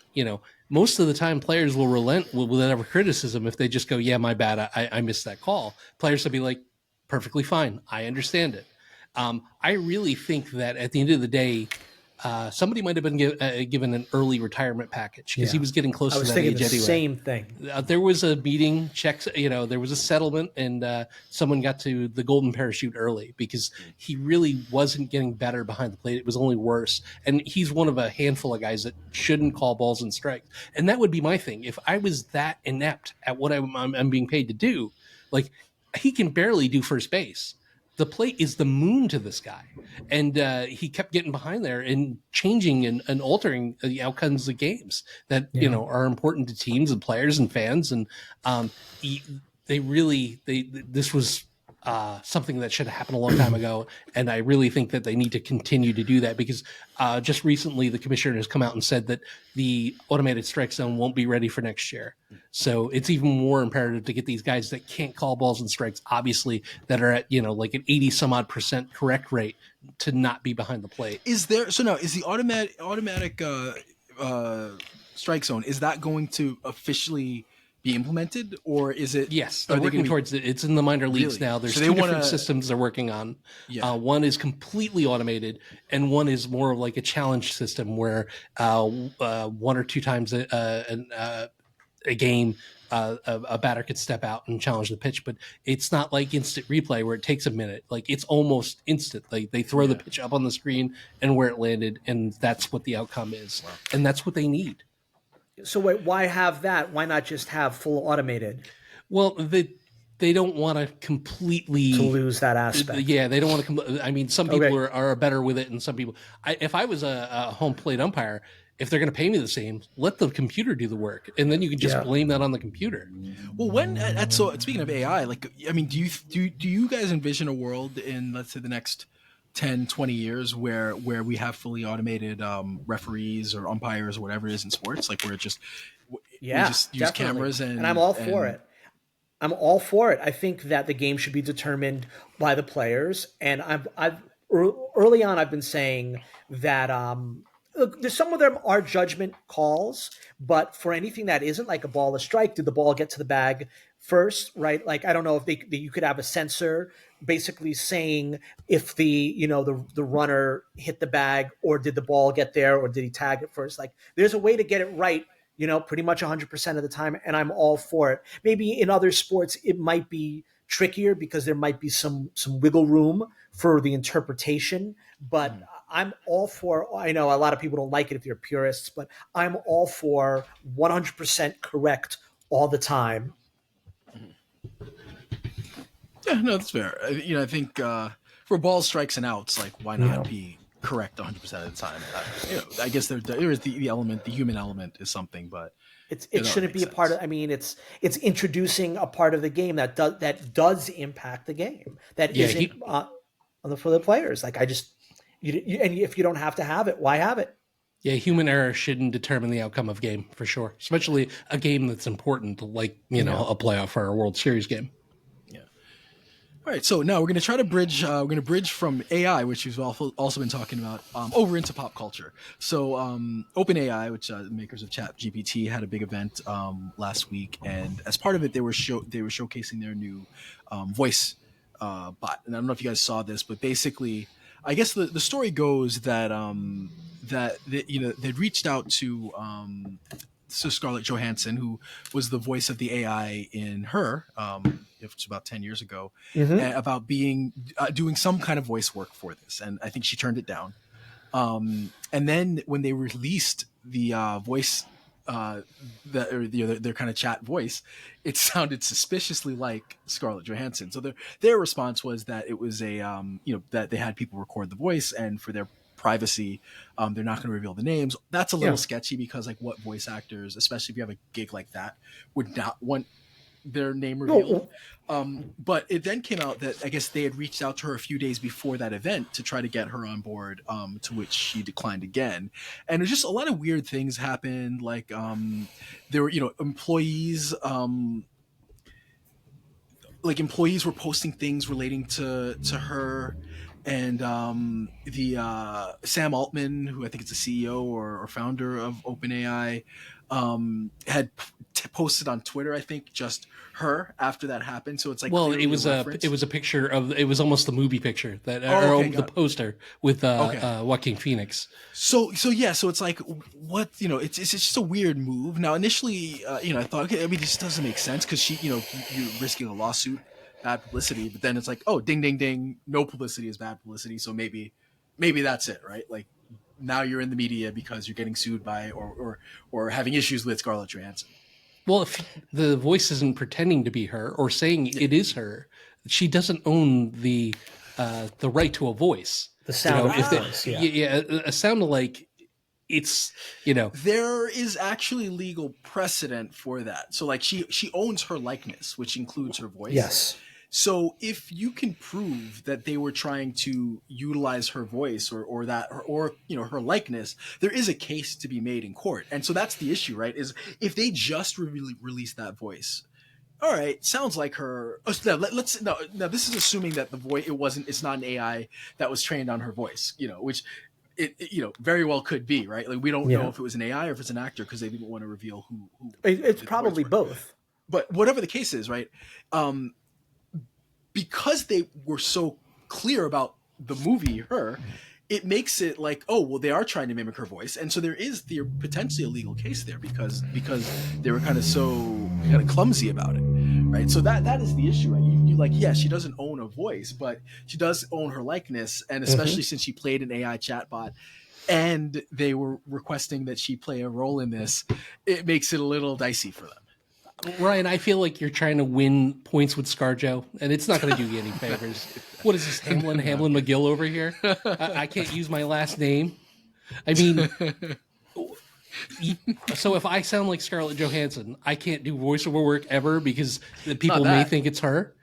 most of the time players will relent with whatever criticism if they just go, yeah, my bad, I missed that call. Players will be like, perfectly fine, I understand it. I really think that at the end of the day, somebody might have been given an early retirement package because he was getting close to that age anyway. I was thinking the same thing. There was a meeting, checks, there was a settlement, and someone got to the golden parachute early because he really wasn't getting better behind the plate. It was only worse. And he's one of a handful of guys that shouldn't call balls and strikes. And that would be my thing. If I was that inept at what I'm being paid to do, like, he can barely do first base. The plate is the moon to this guy. And he kept getting behind there and changing and altering the outcomes of games that, are important to teams and players and fans. And this was something that should have happened a long time ago. And I really think that they need to continue to do that because just recently the commissioner has come out and said that the automated strike zone won't be ready for next year. So it's even more imperative to get these guys that can't call balls and strikes, obviously, that are at, like an 80 some odd % correct rate, to not be behind the plate. Is the automatic strike zone, is that going to officially be implemented, or is it? Yes, they're working towards it. It's in the minor leagues now. There's two different systems they're working on. Yeah. One is completely automated, and one is more of like a challenge system where 1 or 2 times a game, a batter could step out and challenge the pitch, but it's not like instant replay where it takes a minute. Like, it's almost instant. Like, they throw the pitch up on the screen and where it landed, and that's what the outcome is. Wow. And that's what they need. So wait, why have that? Why not just have full automated? Well, they don't want to completely to lose that aspect. Yeah, they don't want to. I mean, some people are better with it, and some people. If I was a home plate umpire, if they're going to pay me the same, let the computer do the work, and then you can just blame that on the computer. Well, when so speaking of AI, like, I mean, do you guys envision a world in, let's say, the next 10, 20 years where we have fully automated referees or umpires or whatever it is in sports, like where it just we just use cameras and I'm all for it. I'm all for it. I think that the game should be determined by the players, and early on I've been saying that look, some of them are judgment calls, but for anything that isn't, like a ball, a strike, did the ball get to the bag first, right? Like, I don't know if you could have a sensor basically saying if the runner hit the bag, or did the ball get there, or did he tag it first? Like, there's a way to get it right, pretty much 100% of the time, and I'm all for it. Maybe in other sports it might be trickier because there might be some wiggle room for the interpretation, but I'm all for, I know a lot of people don't like it if you're purists, but I'm all for 100% correct all the time. Yeah, no, that's fair. I think for balls, strikes, and outs, like, why not be correct 100% of the time? I guess there is the element, the human element is something, but it shouldn't be a part of. I mean, it's introducing a part of the game that does impact the game that isn't for the players. Like, and if you don't have to have it, why have it? Yeah, human error shouldn't determine the outcome of game, for sure. Especially a game that's important, like a playoff or a World Series game. All right, so now we're going to try to bridge. We're going to bridge from AI, which we've also been talking about, over into pop culture. So, OpenAI, which the makers of ChatGPT, had a big event last week, and as part of it, they were showcasing their new voice bot. And I don't know if you guys saw this, but basically, I guess the story goes that they'd reached out to Scarlett Johansson, who was the voice of the AI in Her. It's about 10 years ago, about doing some kind of voice work for this. And I think she turned it down. And then when they released the voice, their kind of chat voice, it sounded suspiciously like Scarlett Johansson. So their response was that it was that they had people record the voice, and for their privacy, they're not going to reveal the names. That's a little sketchy, because, like, what voice actors, especially if you have a gig like that, would not want their name revealed. But it then came out that I guess they had reached out to her a few days before that event to try to get her on board, to which she declined again. And there's just a lot of weird things happened. Like, there were, employees, employees were posting things relating to her. And the Sam Altman, who I think is the CEO or founder of OpenAI, had posted on Twitter, I think, just her after that happened. So it's like, well, it was a picture of, it was almost the movie picture that the poster with Joaquin Phoenix. So it's like, what, it's just a weird move. Now initially, I thought, okay, I mean, this doesn't make sense, because she, you're risking a lawsuit, bad publicity. But then it's like, oh, ding ding ding, no publicity is bad publicity. So maybe that's it, right? Like, now you're in the media because you're getting sued by or having issues with Scarlett Johansson. Well, if the voice isn't pretending to be her or saying it is her, she doesn't own the right to a voice. The sound of the voice, a sound like it's, There is actually legal precedent for that. So, like, she owns her likeness, which includes her voice. Yes. So if you can prove that they were trying to utilize her voice or her likeness, there is a case to be made in court. And so that's the issue, right? Is if they just released that voice, all right, sounds like her. Now this is assuming that the voice it's not an AI that was trained on her voice, which it very well could be, right? Like, we don't know if it was an AI or if it's an actor, because they didn't want to reveal who it's probably both. But whatever the case is, right? Because they were so clear about the movie Her, it makes it like, oh, well, they are trying to mimic her voice, and so there is potentially a legal case there because they were kind of clumsy about it, right? So that is the issue, right? You like, yes, she doesn't own a voice, but she does own her likeness, and especially since she played an AI chatbot, and they were requesting that she play a role in this, it makes it a little dicey for them. Ryan, I feel like you're trying to win points with ScarJo, and it's not going to do you any favors. What is this, Hamlin McGill over here? I can't use my last name. I mean, so if I sound like Scarlett Johansson, I can't do voiceover work ever because the people may think it's her.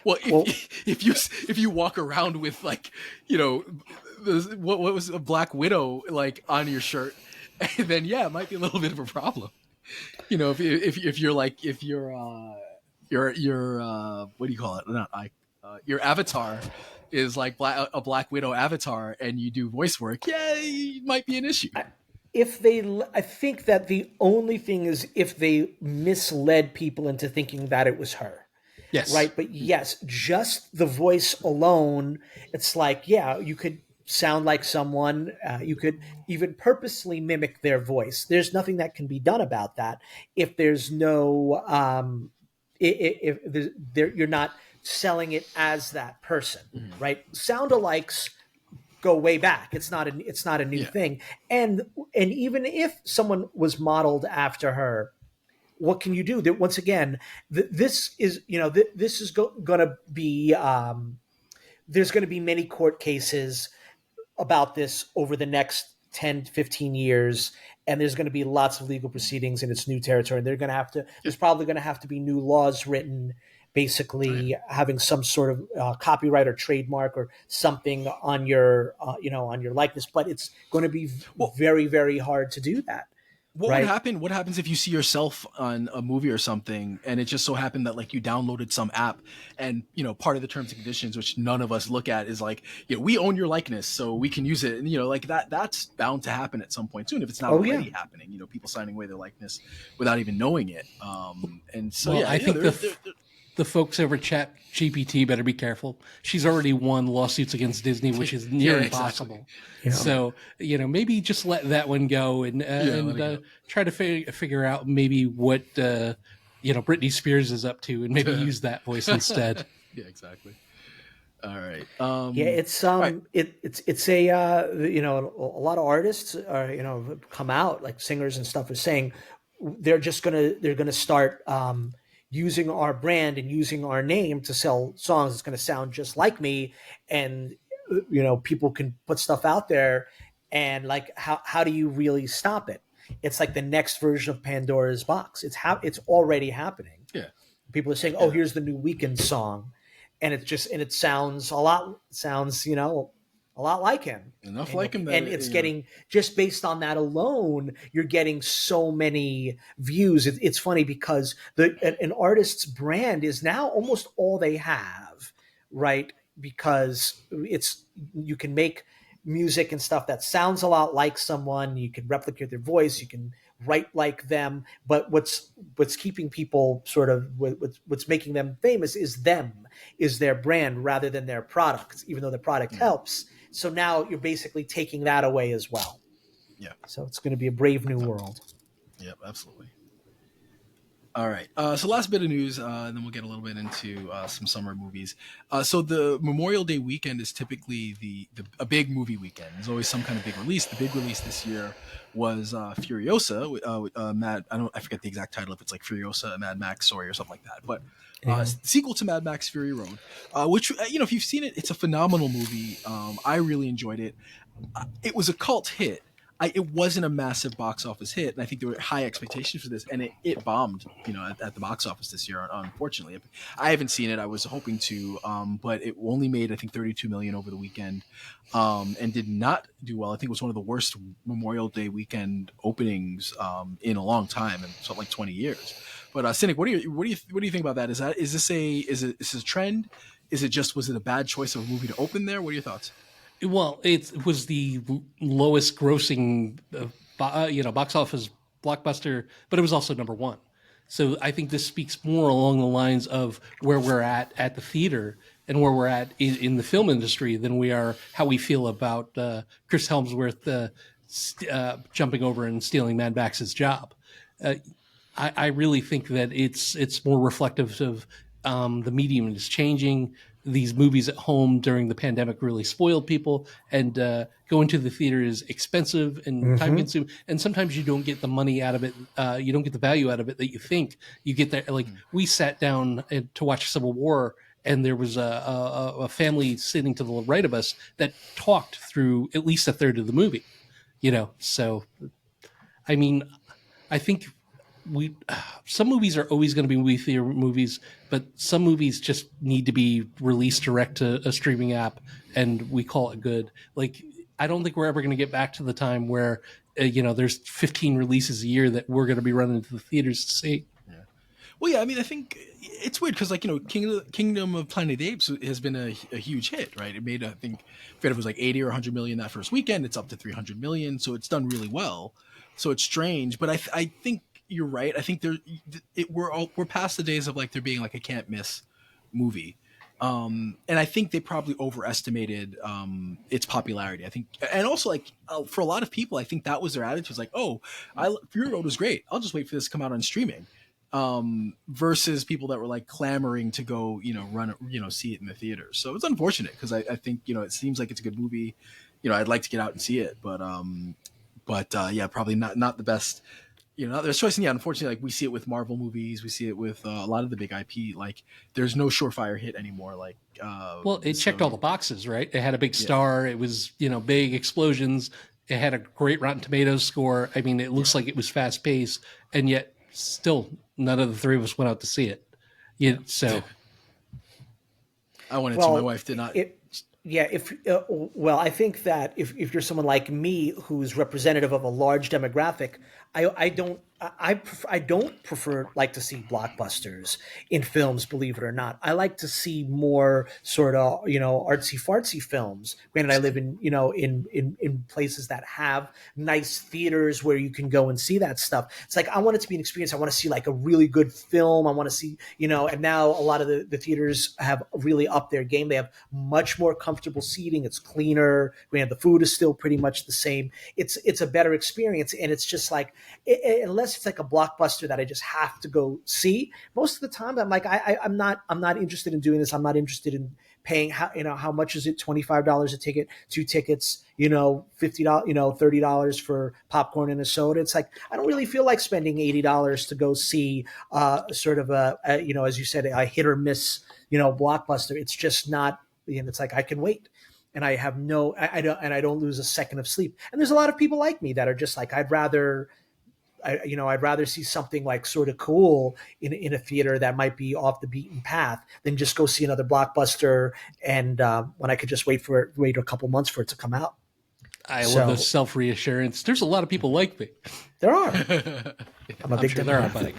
Well, if you walk around with like, what was a Black Widow like on your shirt, then yeah, it might be a little bit of a problem. If you're like your what do you call it? Not your avatar is like a Black Widow avatar, and you do voice work, yeah, it might be an issue. I think that the only thing is if they misled people into thinking that it was her. Yes. Right. But yes, just the voice alone, it's like, yeah, you could sound like someone. You could even purposely mimic their voice. There's nothing that can be done about that if there's no, you're not selling it as that person, right? Sound-alikes go way back. It's not a new thing. And even if someone was modeled after her, what can you do? That once again, this is going to be there's going to be many court cases about this over the next 10 to 15 years, and there's going to be lots of legal proceedings in its new territory. There's probably going to have to be new laws written, basically having some sort of copyright or trademark or something on your on your likeness. But it's going to be very, very hard to do that. What would happen? What happens if you see yourself on a movie or something, and it just so happened that like you downloaded some app, and part of the terms and conditions, which none of us look at, is like, we own your likeness, so we can use it, and like that's bound to happen at some point soon if it's not already happening. People signing away their likeness without even knowing it. And so I think the folks over Chat GPT better be careful. She's already won lawsuits against Disney, which is near impossible. Yeah. So, maybe just let that one go and try to figure out maybe what, Britney Spears is up to and maybe use that voice instead. Yeah, exactly. All right. It's a a lot of artists are come out, like singers and stuff, are saying they're gonna start using our brand and using our name to sell songs. It's going to sound just like me, and people can put stuff out there, and like how do you really stop it? It's like the next version of Pandora's box. It's already happening. Yeah, people are saying, "Oh, here's the new Weeknd song," and it sounds a lot like him. Enough like him. And it's getting, just based on that alone, you're getting so many views. It's funny because an artist's brand is now almost all they have, right? Because you can make music and stuff that sounds a lot like someone. You can replicate their voice. You can write like them. But what's keeping people sort of, what's making them famous is their brand rather than their product, even though the product helps. So now you're basically taking that away as well. Yeah. So it's going to be a brave new world. Yep, absolutely. All right. So last bit of news, and then we'll get a little bit into some summer movies. So the Memorial Day weekend is typically a big movie weekend. There's always some kind of big release. The big release this year was Furiosa. I forget the exact title, if it's like Furiosa, a Mad Max story or something like that. But sequel to Mad Max Fury Road, which, if you've seen it, it's a phenomenal movie. I really enjoyed it. It was a cult hit. It wasn't a massive box office hit, and I think there were high expectations for this, and it bombed, at the box office this year. Unfortunately, I haven't seen it. I was hoping to, but it only made, I think, $32 million over the weekend, and did not do well. I think it was one of the worst Memorial Day weekend openings in a long time, in something like 20 years. But Cynic, what do you think about that? Is this a trend? Was it a bad choice of a movie to open there? What are your thoughts? Well, it was the lowest grossing, box office blockbuster, but it was also number one. So I think this speaks more along the lines of where we're at the theater and where we're at in the film industry than we are how we feel about Chris Hemsworth jumping over and stealing Mad Max's job. I really think that it's more reflective of the medium is changing. these movies at home during the pandemic really spoiled people, and going to the theater is expensive and time consuming, and sometimes you don't get the money out of it. You don't get the value out of it that you think you get. There, like we sat down to watch Civil War, and there was a family sitting to the right of us that talked through at least a third of the movie. So I mean, I think some movies are always going to be movie theater movies, but some movies just need to be released direct to a streaming app, and we call it good. Like, I don't think we're ever going to get back to the time where there's 15 releases a year that we're going to be running to the theaters to see. Well, yeah, I mean, I think it's weird because, like, Kingdom of Planet of the Apes has been a huge hit, right? It made, I think, it was like 80 or 100 million that first weekend. It's up to 300 million, so it's done really well. So it's strange, but I think you're right. I think we're past the days of like there being like a can't miss movie, and I think they probably overestimated its popularity. I think, and also like for a lot of people, I think that was their attitude. Was like, oh, Fury Road was great. I'll just wait for this to come out on streaming. Versus people that were like clamoring to go, see it in the theater. So it's unfortunate because I think it seems like it's a good movie. I'd like to get out and see it, but yeah, probably not the best. Not their choice. And yeah, unfortunately, like we see it with Marvel movies, we see it with a lot of the big IP. Like, there's no surefire hit anymore. Like, it checked all the boxes, right? It had a big star. It was big explosions. It had a great Rotten Tomatoes score. I mean, it looks like it was fast paced, and yet still none of the three of us went out to see it. So I wanted to. My wife did not. I think that if you're someone like me who's representative of a large demographic, I don't prefer like to see blockbusters in films. Believe it or not, I like to see more sort of artsy fartsy films. Granted, I live in places that have nice theaters where you can go and see that stuff. It's like I want it to be an experience. I want to see like a really good film. I want to see and now a lot of the theaters have really upped their game. They have much more comfortable seating. It's cleaner. Granted, the food is still pretty much the same. It's a better experience, and it's just like unless it's like a blockbuster that I just have to go see. Most of the time, I'm like, I'm not interested in doing this. I'm not interested in paying how much is it? $25 a ticket, 2 tickets, $50, $30 for popcorn and a soda. It's like I don't really feel like spending $80 to go see sort of as you said, a hit or miss blockbuster. It's just not. It's like I can wait. And I have I don't lose a second of sleep. And there's a lot of people like me that are just like, I'd rather see something like sort of cool in a theater that might be off the beaten path than just go see another blockbuster. And when I could just wait a couple months for it to come out. I love the self-reassurance. There's a lot of people like me. There are. I'm a big sure there are, buddy.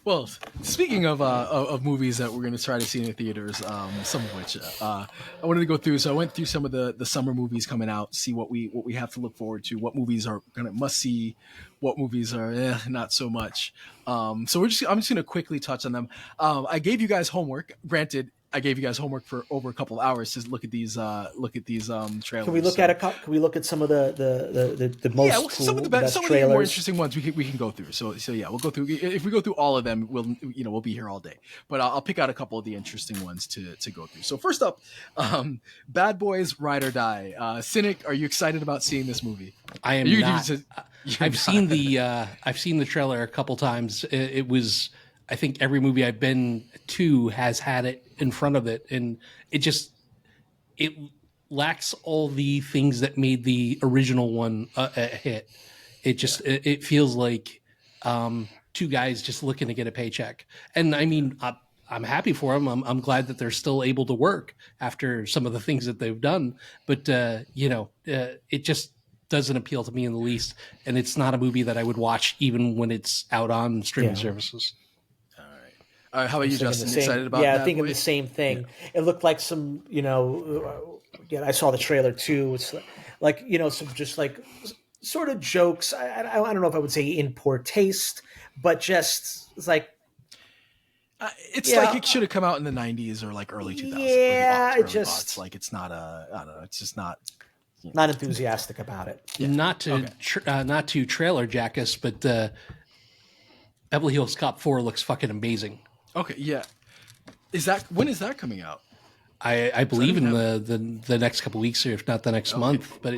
Well, speaking of movies that we're going to try to see in the theaters, some of which I wanted to go through. So I went through some of the summer movies coming out, see what we have to look forward to, what movies are must see, what movies are not so much. So I'm just going to quickly touch on them. I gave you guys homework. Granted, I gave you guys homework for over a couple of hours to look at these trailers. Can we look at Can we look at some of the most cool, some of the more interesting ones we can go through. So yeah, we'll go through. If we go through all of them, we'll be here all day. But I'll pick out a couple of the interesting ones to go through. So first up, Bad Boys Ride or Die. Cynic, are you excited about seeing this movie? I am not. I've seen the trailer a couple times. It was. I think every movie I've been to has had it in front of it, and it lacks all the things that made the original one a hit. It feels like two guys just looking to get a paycheck. And I mean, I'm happy for them. I'm glad that they're still able to work after some of the things that they've done. But it just doesn't appeal to me in the least, and it's not a movie that I would watch even when it's out on streaming services. How about you, Justin? Excited about that? Yeah, thinking the same thing. Yeah. It looked like some, I saw the trailer too. It's like, some just like sort of jokes. I don't know if I would say in poor taste, but just it's like. It's like it should have come out in the 90s or like early 2000s. Yeah, early aughts. Like it's not I don't know. It's just not. Not enthusiastic about it. Yeah. Not to trailer jack us, but Beverly Hills Cop 4 looks fucking amazing. Okay, yeah. When is that coming out? I believe in the next couple weeks, or if not the next month. But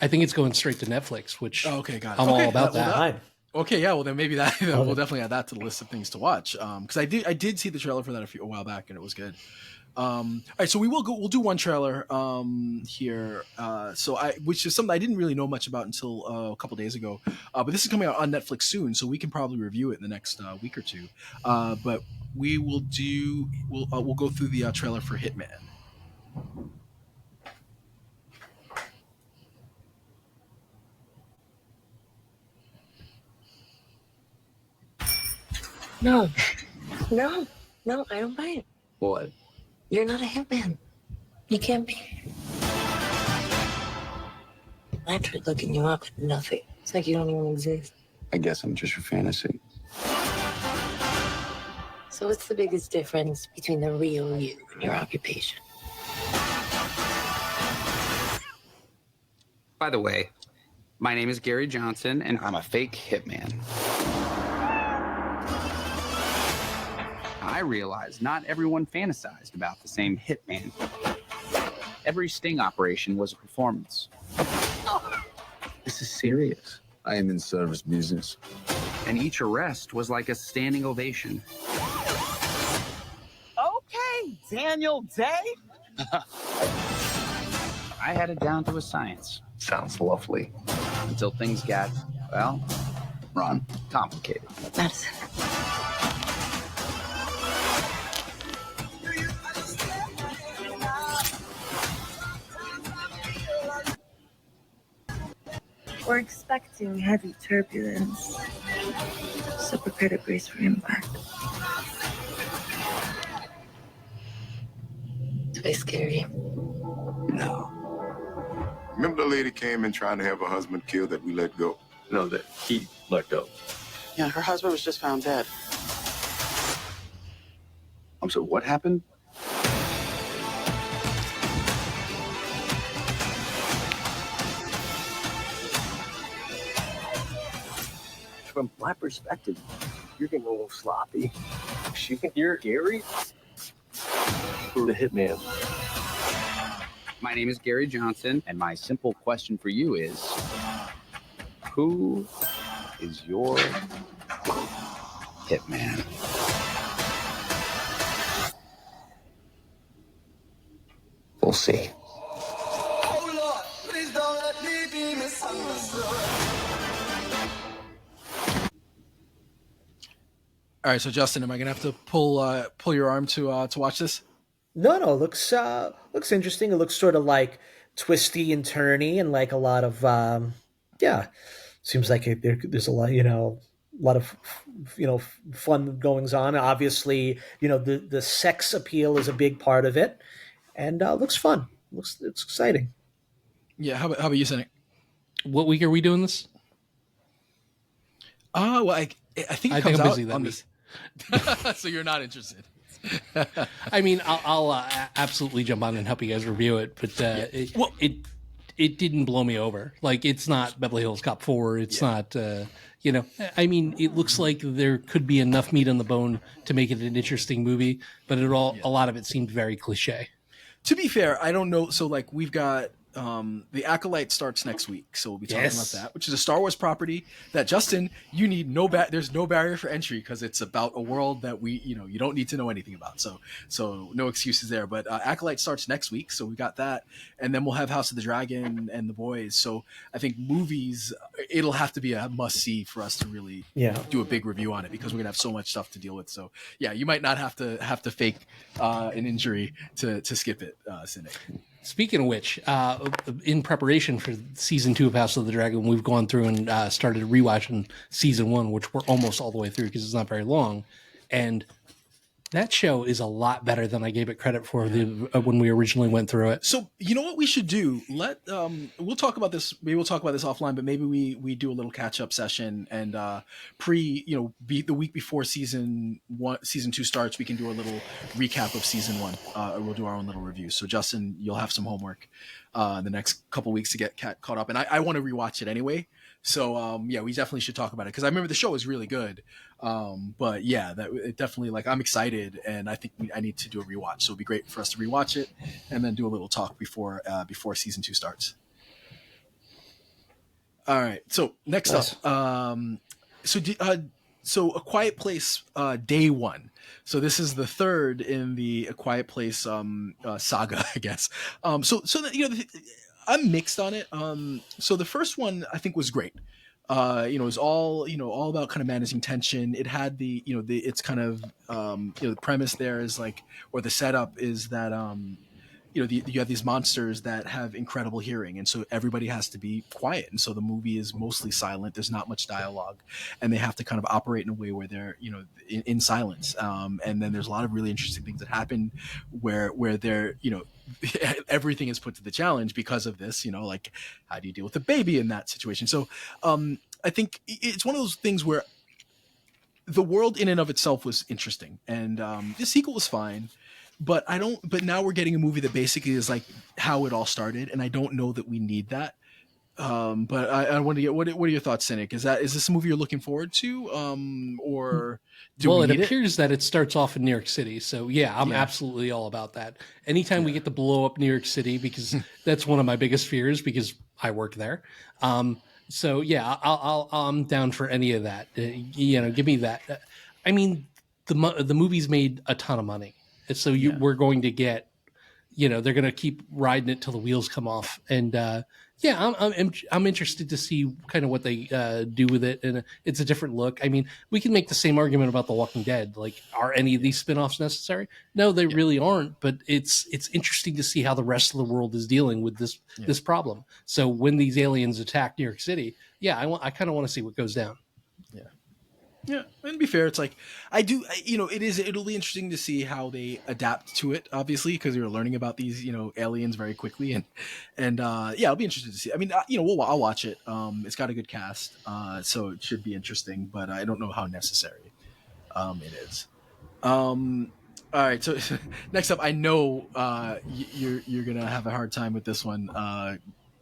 I think it's going straight to Netflix, which Okay, got it. I'm Okay, all about that. Fine. Okay, yeah, well then maybe that we'll definitely add that to the list of things to watch. Because I did see the trailer for that a while back, and it was good. All right, so we'll do one trailer here. Which is something I didn't really know much about until a couple days ago. But this is coming out on Netflix soon, so we can probably review it in the next week or two. But we'll go through the trailer for Hitman. No, no, I don't buy it. What? You're not a hitman. You can't be. I tried looking you up, but nothing. It's like you don't even exist. I guess I'm just your fantasy. So what's the biggest difference between the real you and your occupation? By the way, my name is Gary Johnson, and I'm a fake hitman. I realized not everyone fantasized about the same hitman. Every sting operation was a performance. This is serious. I am in service business. And each arrest was like a standing ovation. Okay, Daniel Day. I had it down to a science. Sounds lovely. Until things got, well, Ron, complicated. Medicine. We're expecting heavy turbulence, so prepare to brace for impact. Do I scare you? no. Remember the lady came in trying to have her husband killed that we let go? No, that he let go. Yeah, her husband was just found dead. I'm sorry, what happened? From my perspective, you're getting a little sloppy. You're Gary? The hitman. My name is Gary Johnson, and my simple question for you is, who is your hitman? We'll see. All right, so Justin, am I gonna have to pull your arm to watch this? No, looks interesting. It looks sort of like twisty and turny, and like a lot of seems like there's a lot, a lot of fun goings on. Obviously, the sex appeal is a big part of it, and looks fun. It's exciting. Yeah, how about you, Cynic? What week are we doing this? Well, I think it comes I'm out busy that on week. this. So you're not interested. I mean, I'll absolutely jump on and help you guys review it, but it didn't blow me over. Like, it's not Beverly Hills Cop 4. It's not, I mean, it looks like there could be enough meat on the bone to make it an interesting movie, but a lot of it seemed very cliche. To be fair, I don't know. So, like, we've got The Acolyte starts next week, so we'll be talking about that, which is a Star Wars property that, Justin, you need there's no barrier for entry because it's about a world that you don't need to know anything about. So no excuses there. But Acolyte starts next week, so we got that, and then we'll have House of the Dragon and The Boys. So I think movies, it'll have to be a must see for us to really do a big review on it because we're gonna have so much stuff to deal with. So yeah, you might not have to fake an injury to skip it, Cynic. Speaking of which, in preparation for season 2 of House of the Dragon, we've gone through and started rewatching season 1, which we're almost all the way through because it's not very long. And that show is a lot better than I gave it credit for when we originally went through it. So you know what we should do? We'll talk about this. Maybe we'll talk about this offline, but maybe we do a little catch up session and be the week before season 2 starts. We can do a little recap of season 1. We'll do our own little review. So Justin, you'll have some homework the next couple weeks to get caught up, and I want to rewatch it anyway. So yeah, we definitely should talk about it because I remember the show was really good. But yeah, that it definitely like I'm excited, and I think I need to do a rewatch. So it'd be great for us to rewatch it and then do a little talk before season 2 starts. All right. So next up, so A Quiet Place day 1. So this is the third in the A Quiet Place saga, I guess. I'm mixed on it. So the first one I think was great. It was all about kind of managing tension. It had it's kind of the premise there is like, or the setup is that you have these monsters that have incredible hearing, and so everybody has to be quiet, and so the movie is mostly silent. There's not much dialogue, and they have to kind of operate in a way where they're in silence. And then there's a lot of really interesting things that happen where they're everything is put to the challenge because of this. Like how do you deal with a baby in that situation? So I think it's one of those things where the world in and of itself was interesting, and the sequel was fine. But now we're getting a movie that basically is like how it all started, and I don't know that we need that. But I want to get what are your thoughts, Cynic? Is this a movie you're looking forward to, or do we need it appears that it starts off in New York City, so yeah, I'm absolutely all about that. Anytime we get to blow up New York City, because that's one of my biggest fears because I work there. So yeah, I'm down for any of that. Give me that. I mean, the movie's made a ton of money. So we're going to get, they're going to keep riding it till the wheels come off. And I'm interested to see kind of what they do with it. And it's a different look. I mean, we can make the same argument about The Walking Dead. Like, are any of these spinoffs necessary? No, they really aren't. But it's interesting to see how the rest of the world is dealing with this problem. So when these aliens attack New York City, I kind of want to see what goes down. Yeah, and to be fair, it's like it'll be interesting to see how they adapt to it, obviously, because we were learning about these, aliens very quickly, and I'll be interested to see. I mean, I'll watch it. It's got a good cast, so it should be interesting, but I don't know how necessary it is. All right, so next up, I know you're gonna have a hard time with this one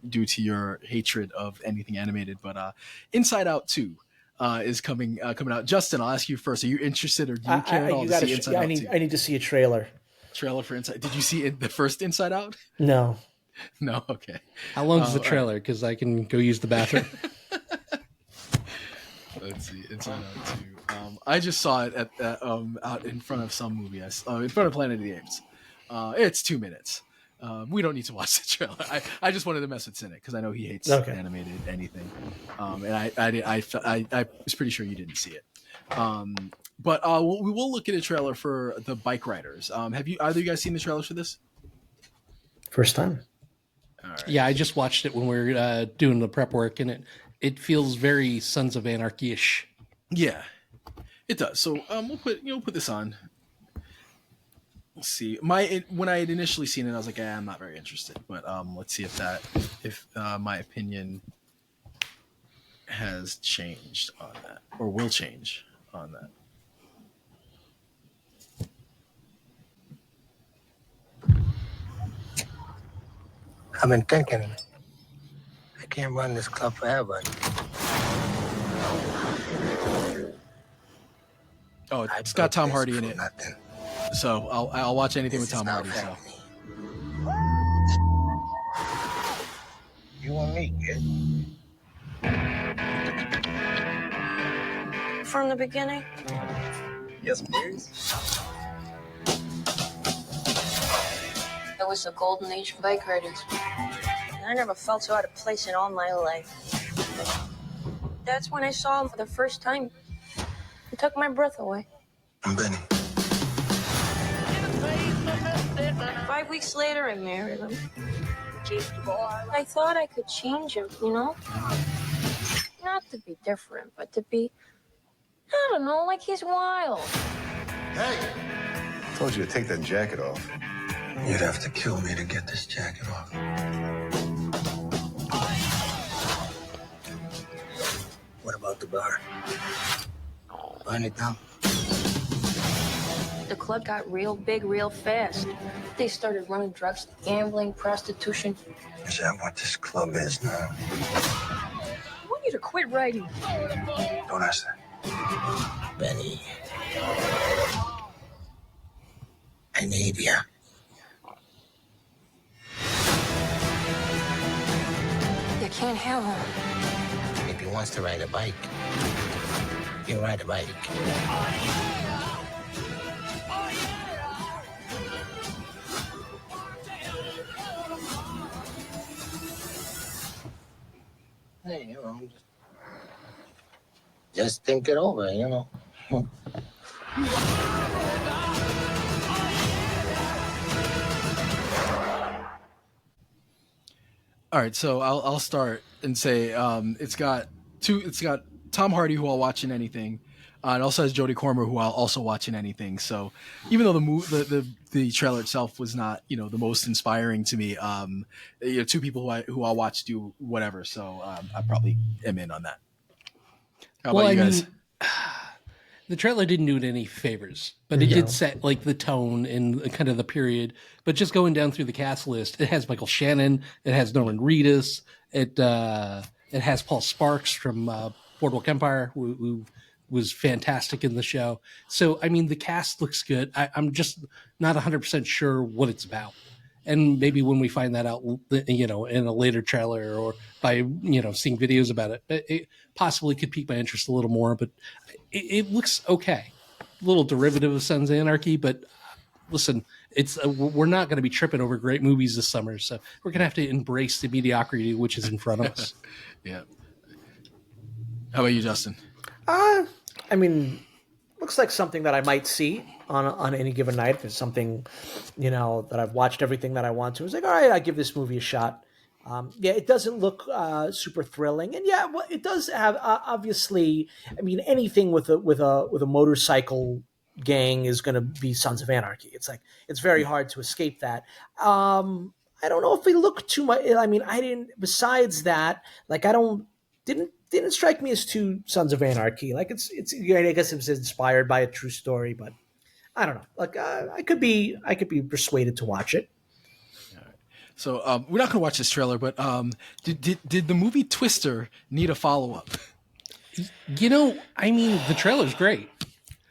due to your hatred of anything animated, but Inside Out 2. Is coming out. Justin, I'll ask you first. Are you interested, or do you care at all to see Inside Out? I need to see a trailer. Trailer for Inside. Did you see the first Inside Out? No. No. Okay. How long is the trailer? Because I can go use the bathroom. Let's see. Inside Out 2. I just saw it at out in front of some movie. In front of Planet of the Apes. It's 2 minutes. We don't need to watch the trailer. I just wanted to mess with Cynic because I know he hates animated anything, and I was pretty sure you didn't see it. But we will look at a trailer for The Bike Riders. Have either of you guys seen the trailers for this? First time. All right. Yeah, I just watched it when we were doing the prep work, and it feels very Sons of Anarchy-ish. Yeah, it does. So we'll put this on. Let's see. When I had initially seen it, I was like, I'm not very interested. But let's see if my opinion has changed on that, or will change on that. I've been thinking, I can't run this club forever. Oh, it's got Tom Hardy in it. Nothing. So I'll watch anything with Tom Hardy. So. You and me, kid. From the beginning? Yes, please. It was the golden age of bike riders. I never felt so out of place in all my life. That's when I saw him for the first time. It took my breath away. I'm Benny. 5 weeks later, I married him. I thought I could change him, Not to be different, but to be, I don't know, like he's wild. Hey! I told you to take that jacket off. You'd have to kill me to get this jacket off. What about the bar? Burn it down. The club got real big real fast. They started running drugs, gambling, prostitution. Is that what this club is now? I want you or quit writing. Don't ask that. Benny. I need you. You can't have him. If he wants to ride a bike, he'll ride a bike. Hey, you know, just think it over, you know. All right, so I'll start and say it's got Tom Hardy, who I'll watch in anything. It also has Jodie Comer, who I'll also watch in anything. So even though the trailer itself was not the most inspiring to me, two people who I'll watch do whatever. So I probably am in on that. How about you guys? The trailer didn't do it any favors, but it did set like the tone and kind of the period. But just going down through the cast list, it has Michael Shannon, it has Norman Reedus, it has Paul Sparks from Boardwalk Empire, who was fantastic in the show. So I mean, the cast looks good. I'm just not 100% sure what it's about. And maybe when we find that out, in a later trailer or by, seeing videos about it, it possibly could pique my interest a little more. But it looks okay. A little derivative of Sons of Anarchy, but listen, we're not going to be tripping over great movies this summer, so we're going to have to embrace the mediocrity which is in front of us. Yeah. How about you, Justin? I mean, looks like something that I might see on any given night. If it's something, that I've watched everything that I want to. It's like, all right, I'll give this movie a shot. It doesn't look super thrilling, and it does have obviously. I mean, anything with a motorcycle gang is going to be Sons of Anarchy. It's like it's very hard to escape that. I don't know if we look too much. I mean, I didn't. Besides that, like didn't strike me as too Sons of Anarchy. Like it's I guess it was inspired by a true story, but I don't know. Like I could be persuaded to watch it. So we're not going to watch this trailer, but did the movie Twister need a follow up? I mean, the trailer's great.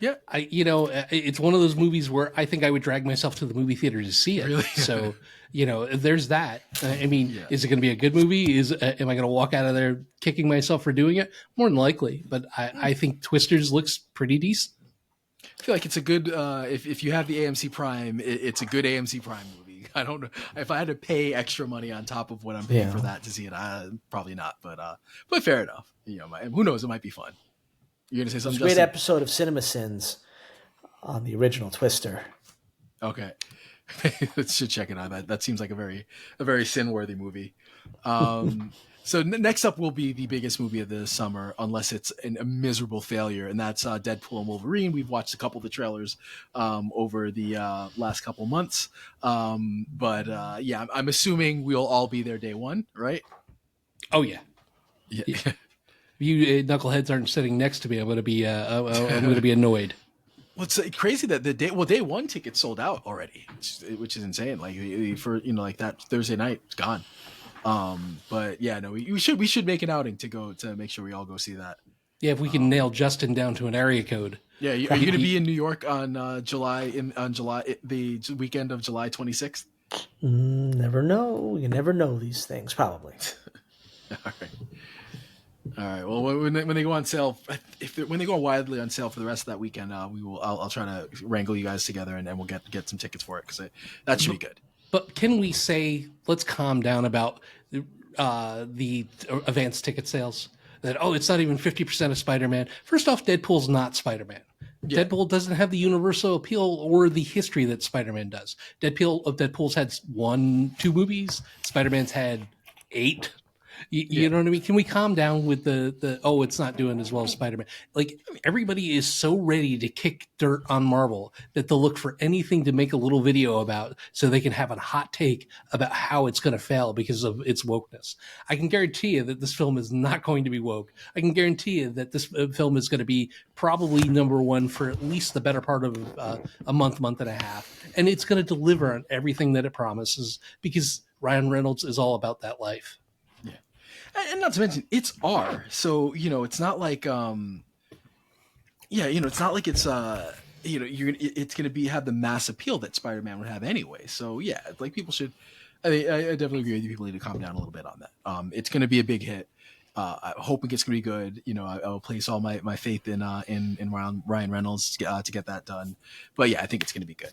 Yeah, it's one of those movies where I think I would drag myself to the movie theater to see it. Really? So, there's that. I mean, Is it going to be a good movie? Am I going to walk out of there kicking myself for doing it? More than likely, but I think Twisters looks pretty decent. I feel like it's a good if you have the AMC Prime, it's a good AMC Prime movie. I don't know if I had to pay extra money on top of what I'm paying for that to see it. Probably not, but fair enough. Who knows? It might be fun. You're gonna say something. It was a great episode of Cinema Sins on the original Twister. Okay, should check it out. That seems like a very sin-worthy movie. So next up will be the biggest movie of the summer, unless it's a miserable failure, and that's Deadpool and Wolverine. We've watched a couple of the trailers over the last couple months, but I'm assuming we'll all be there day one, right? Oh yeah. You knuckleheads aren't sitting next to me. I'm going to be annoyed. Well, it's crazy that day one tickets sold out already, which is insane. Like for like that Thursday night, it's gone. But we should make an outing to go to make sure we all go see that. Yeah, if we can nail Justin down to an area code. Yeah, are you going to be in New York on the weekend of July 26th? Never know. You never know these things. Probably. All right. Well, when they go on sale, when they go widely on sale for the rest of that weekend, I'll try to wrangle you guys together and we'll get some tickets for it because that should be good. But can we say, let's calm down about the advanced ticket sales? That, it's not even 50% of Spider-Man. First off, Deadpool's not Spider-Man. Yeah. Deadpool doesn't have the universal appeal or the history that Spider-Man does. Deadpool's had 1-2 movies. Spider-Man's had 8. You know what I mean? Can we calm down with the it's not doing as well as Spider-Man? Like, everybody is so ready to kick dirt on Marvel that they'll look for anything to make a little video about so they can have a hot take about how it's going to fail because of its wokeness. I can guarantee you that this film is not going to be woke. I can guarantee you that this film is going to be probably number one for at least the better part of a month and a half. And it's going to deliver on everything that it promises because Ryan Reynolds is all about that life. And not to mention, it's R. So, it's not like, it's not like it's, it's going to have the mass appeal that Spider-Man would have anyway. So, yeah, like people should, I definitely agree with you. People need to calm down a little bit on that. It's going to be a big hit. I'm hoping it's going to be good. I'll place all my faith in Ryan Reynolds to get that done. But yeah, I think it's going to be good.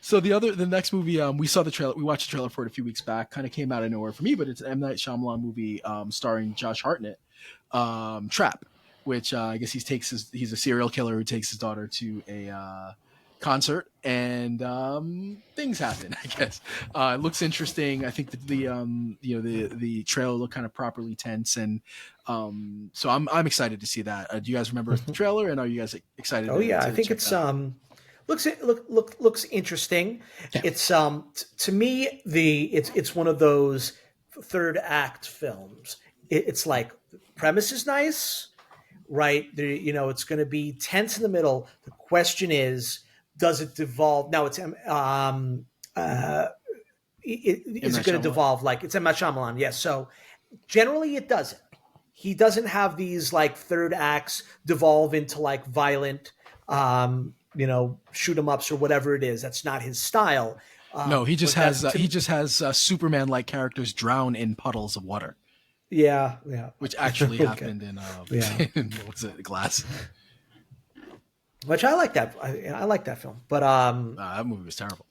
So the next movie, we saw the trailer. We watched the trailer for it a few weeks back. Kind of came out of nowhere for me, but it's an M. Night Shyamalan movie starring Josh Hartnett, Trap, which I guess he's a serial killer who takes his daughter to a concert, and things happen. I guess it looks interesting. I think that the trailer looked kind of properly tense, and so I'm excited to see that. Do you guys remember the trailer, and are you guys excited? Oh yeah, I think it's looks interesting. Yeah. It's to me it's one of those third act films. It's like the premise is nice, right? It's going to be tense in the middle. The question is, does it devolve? Now it's is it going to devolve like it's M. Night Shyamalan? Yes. So generally it doesn't. He doesn't have these like third acts devolve into like violent shoot 'em ups or whatever it is. That's not his style. No, he just has Superman like characters drown in puddles of water. Yeah. Which actually happened in what's it, Glass. Which I like that. I like that film, but that movie was terrible.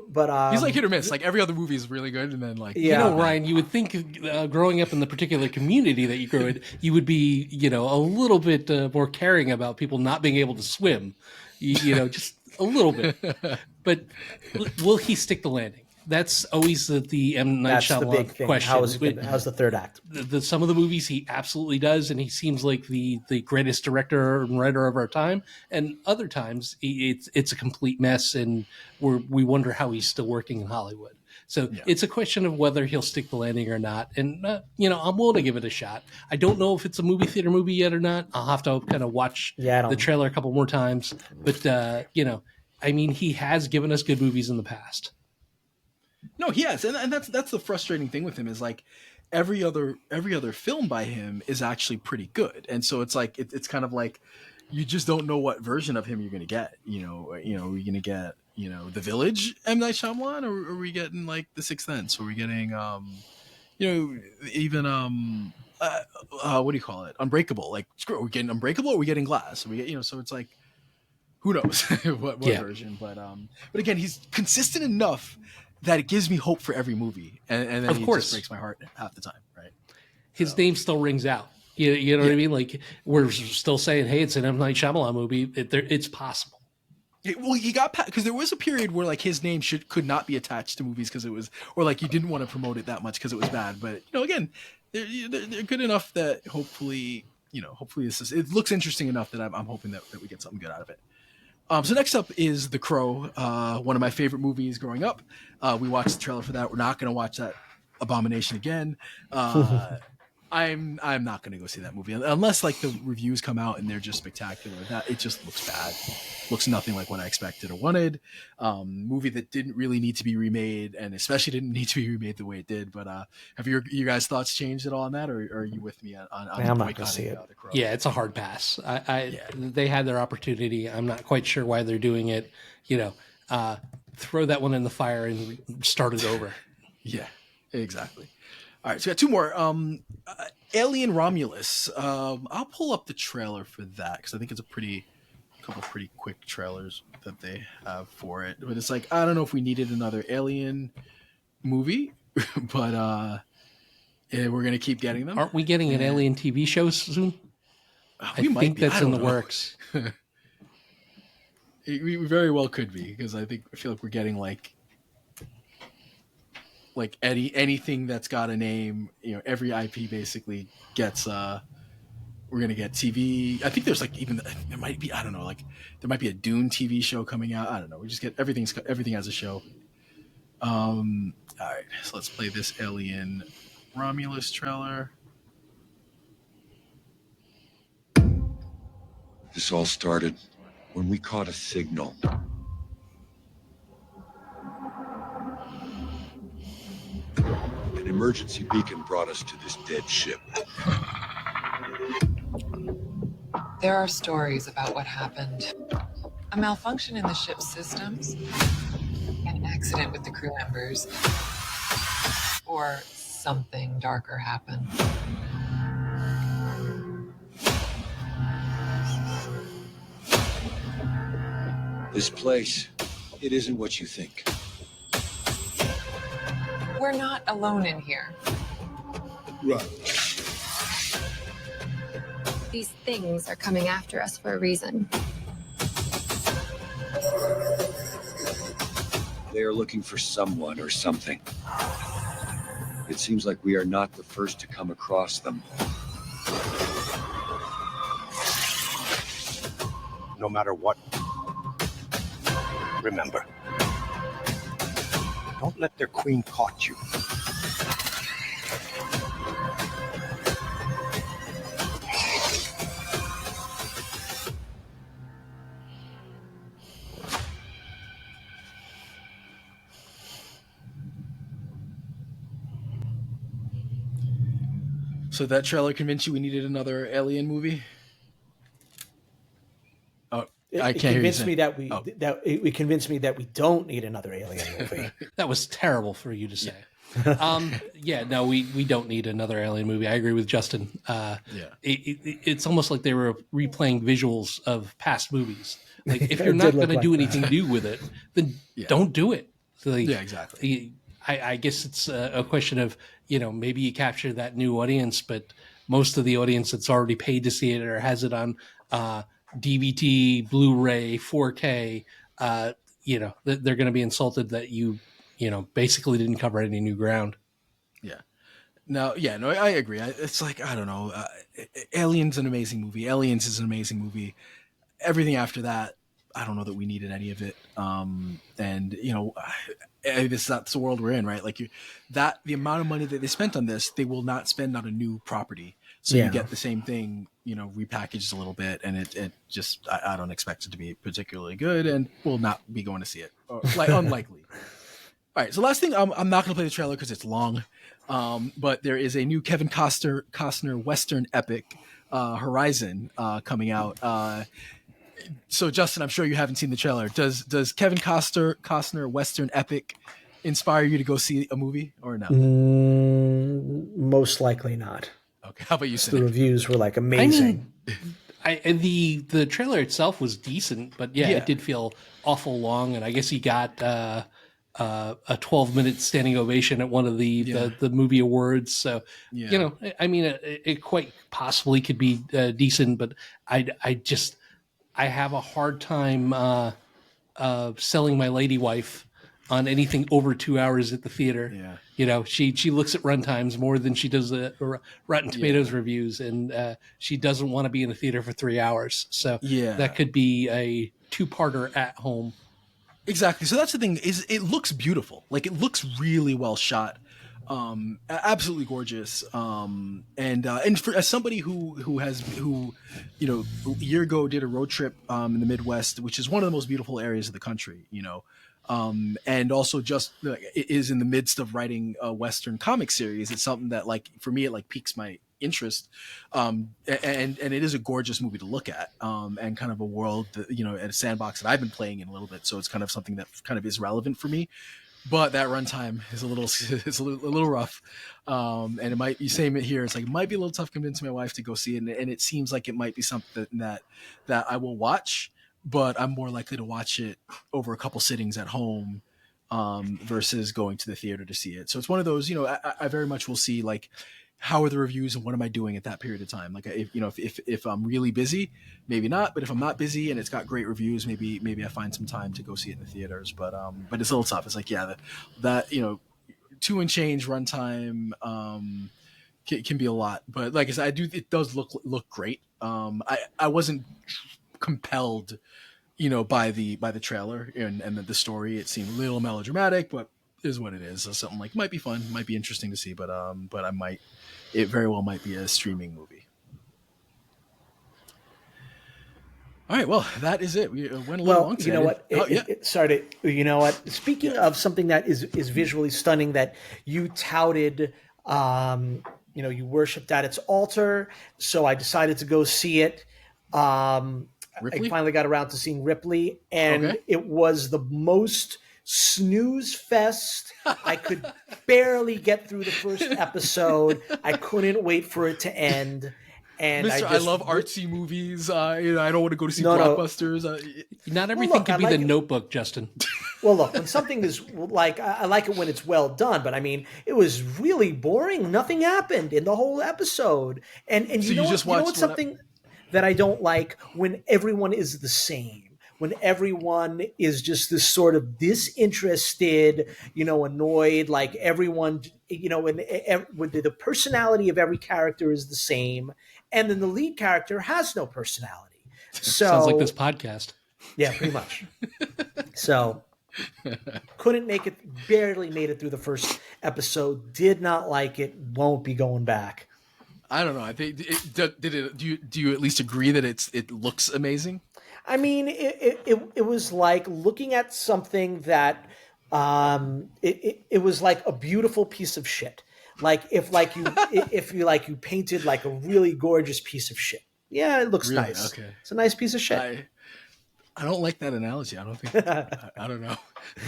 But he's like hit or miss. Like every other movie is really good, and then like Ryan, you would think growing up in the particular community that you grew in, you would be a little bit more caring about people not being able to swim, just a little bit. But will he stick the landing? That's always the M. Night Shyamalan question. How's the third act? Some of the movies he absolutely does, and he seems like the greatest director and writer of our time. And other times, it's a complete mess, and we wonder how he's still working in Hollywood. So it's a question of whether he'll stick the landing or not. And, I'm willing to give it a shot. I don't know if it's a movie theater movie yet or not. I'll have to kind of watch the trailer a couple more times. But, he has given us good movies in the past. No, he has, and that's the frustrating thing with him is like every other film by him is actually pretty good, and so it's like it's kind of like you just don't know what version of him you're gonna get. Are we gonna get The Village M. Night Shyamalan, or are we getting like The Sixth Sense? Are we getting even what do you call it? Unbreakable? Like are we getting Unbreakable? Or are we getting Glass? Are we get, so it's like who knows what version? But again, he's consistent enough that it gives me hope for every movie, and then of course just breaks my heart half the time, right? His name still rings out. You know what I mean? Like we're still saying, "Hey, it's an M. Night Shyamalan movie." It's possible. Well, he got because there was a period where like his name could not be attached to movies because it was, or like you didn't want to promote it that much because it was bad. But again, they're good enough that hopefully it looks interesting enough that I'm hoping that we get something good out of it. So next up is The Crow, one of my favorite movies growing up. We watched the trailer for that. We're not going to watch that abomination again. I'm not going to go see that movie unless like the reviews come out and they're just spectacular. That it just looks bad. Looks nothing like what I expected or wanted. Movie that didn't really need to be remade, and especially didn't need to be remade the way it did. But have you guys' thoughts changed at all on that, or are you with me on I'm not going to see it. The Crow? Yeah, it's a hard pass. They had their opportunity. I'm not quite sure why they're doing it. Throw that one in the fire and start it over. Yeah, exactly. All right, so we got two more. Alien Romulus. I'll pull up the trailer for that because I think it's a couple pretty quick trailers that they have for it. But it's like, I don't know if we needed another Alien movie, but we're going to keep getting them. Aren't we getting an Alien TV show soon? I think that's in the works. We very well could be, because I feel like we're getting like anything that's got a name, every IP basically gets we're gonna get TV. I think there's like even there might be, I don't know, like there might be a Dune TV show coming out. I don't know. We just get everything has a show. All right, so let's play this Alien Romulus trailer. This all started when we caught a signal. An emergency beacon brought us to this dead ship. There are stories about what happened. A malfunction in the ship's systems, an accident with the crew members, or something darker happened. This place, it isn't what you think. We're not alone in here. Right. These things are coming after us for a reason. They are looking for someone or something. It seems like we are not the first to come across them. No matter what, remember, don't let their queen caught you. So that trailer convinced you we needed another Alien movie? Oh, I can't hear you convinced me that it convinced me that we don't need another Alien movie. That was terrible for you to say. No, we don't need another Alien movie. I agree with Justin. It's almost like they were replaying visuals of past movies. Like if you're not going to do anything new with it, then don't do it. So exactly. I guess it's a question of, maybe you capture that new audience, but most of the audience that's already paid to see it or has it on DVD, Blu-ray, 4K, they're going to be insulted that you basically didn't cover any new ground. Yeah. No, I agree. It's like, I don't know. Alien's an amazing movie. Aliens is an amazing movie. Everything after that, I don't know that we needed any of it. That's the world we're in, right? Like the amount of money that they spent on this, they will not spend on a new property. So you get the same thing, repackaged a little bit, and it just, I don't expect it to be particularly good, and we'll not be going to see it. Unlikely. All right, so last thing, I'm not going to play the trailer because it's long, but there is a new Kevin Costner Western epic, Horizon, coming out. So Justin, I'm sure you haven't seen the trailer. Does Kevin Costner Western epic inspire you to go see a movie or no? Most likely not. Okay, how about you? The reviews were like amazing. The trailer itself was decent, but it did feel awful long, and I guess he got a 12-minute standing ovation at one of the movie awards. So it quite possibly could be decent, but I have a hard time selling my lady wife on anything over 2 hours at the theater. Yeah. She looks at runtimes more than she does the Rotten Tomatoes reviews, and she doesn't want to be in the theater for 3 hours. So that could be a two-parter at home. Exactly. So that's the thing, is it looks beautiful. Like, it looks really well shot. Absolutely gorgeous. And for as somebody who a year ago did a road trip in the Midwest, which is one of the most beautiful areas of the country, and also just is in the midst of writing a Western comic series. It's something that, like, for me, it piques my interest. And it is a gorgeous movie to look at, and kind of a world that, at a sandbox that I've been playing in a little bit. So it's kind of something that kind of is relevant for me. But that runtime is a little rough, and it might be same here. It's like, it might be a little tough convincing my wife to go see it, and it seems like it might be something that I will watch, but I'm more likely to watch it over a couple sittings at home, versus going to the theater to see it. So it's one of those, I very much will see, like, how are the reviews and what am I doing at that period of time? Like, if I'm really busy, maybe not. But if I'm not busy and it's got great reviews, maybe I find some time to go see it in the theaters. But it's a little tough. It's like, that 2 and change runtime can be a lot. But like I said, it does look great. I wasn't compelled, by the trailer and the story. It seemed a little melodramatic, but is what it is. So something like might be fun, might be interesting to see, but it very well might be a streaming movie. All right, well, that is it. We went a little long today. You know what? Speaking of something that is visually stunning that you touted You worshipped at its altar. So I decided to go see it. Ripley? I finally got around to seeing Ripley, and Okay. it was the most snooze fest. I could barely get through the first episode. I couldn't wait for it to end. And Mister, I love artsy movies. I don't want to go to see blockbusters. Not everything could be The Notebook, Justin. Well, look, when something is like, I like it when it's well done, but I mean, it was really boring. Nothing happened in the whole episode. And So you just watched what's something that I don't like? When everyone is the same. When everyone is just this sort of disinterested, annoyed, like everyone, when the personality of every character is the same, and then the lead character has no personality. So Sounds like this podcast. Yeah, pretty much. So couldn't make it, barely made it through the first episode, did not like it, won't be going back. I don't know. I think do you at least agree that it looks amazing? I mean, it was like looking at something that it was like a beautiful piece of shit. Like if you painted like a really gorgeous piece of shit. Yeah, it looks Really? nice. Okay. It's a nice piece of shit. I don't like that analogy. I don't think. I don't know.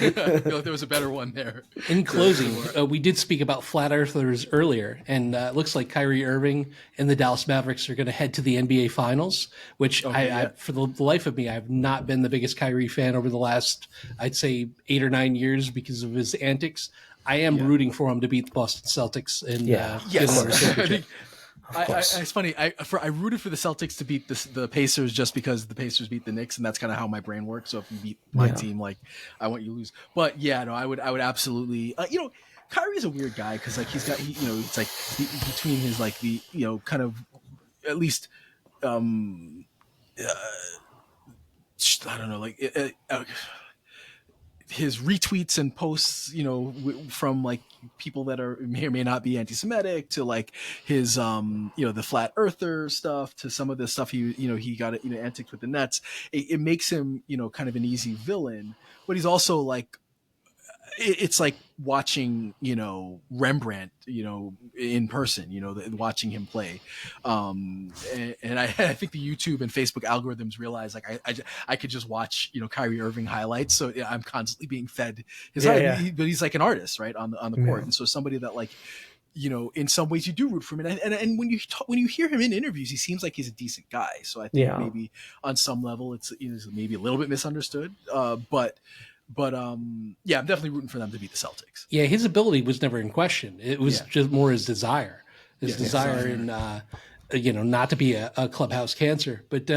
I feel like there was a better one there. In closing, we did speak about flat earthers earlier, and it looks like Kyrie Irving and the Dallas Mavericks are going to head to the NBA Finals, which I for the life of me, I have not been the biggest Kyrie fan over the last, I'd say, 8 or 9 years because of his antics. I am rooting for him to beat the Boston Celtics and yes. It's funny. I rooted for the Celtics to beat the Pacers just because the Pacers beat the Knicks, and that's kind of how my brain works. So if you beat my team, like I want you to lose. But yeah, no, I would absolutely. Kyrie's a weird guy because like he's got it's like between his like the kind of at least I don't know like. His retweets and posts, from like people that may or may not be anti-Semitic to like his, the flat earther stuff to some of the stuff he got antics with the Nets. It makes him, kind of an easy villain, but he's also like, it's like watching, Rembrandt, in person, watching him play. And I think the YouTube and Facebook algorithms realize like I could just watch, Kyrie Irving highlights. So I'm constantly being fed his but he's like an artist, right, on the court. And so somebody that like, in some ways you do root for him. And when you hear him in interviews, he seems like he's a decent guy. So I think maybe on some level it's maybe a little bit misunderstood. But I'm definitely rooting for them to beat the Celtics. Yeah, his ability was never in question. It was just more his desire. And not to be a clubhouse cancer. But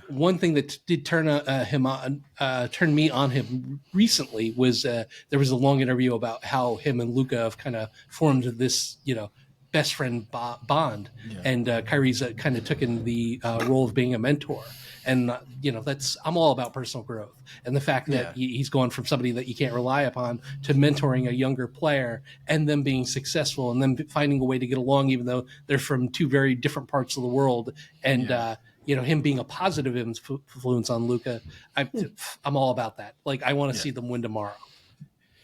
one thing that did turn me on him recently was there was a long interview about how him and Luka have kind of formed this best friend bond, and Kyrie's kind of took in the role of being a mentor. And I'm all about personal growth, and the fact that he's gone from somebody that you can't rely upon to mentoring a younger player, and them being successful, and then finding a way to get along, even though they're from two very different parts of the world. And him being a positive influence on Luka, I'm all about that. Like I want to see them win tomorrow.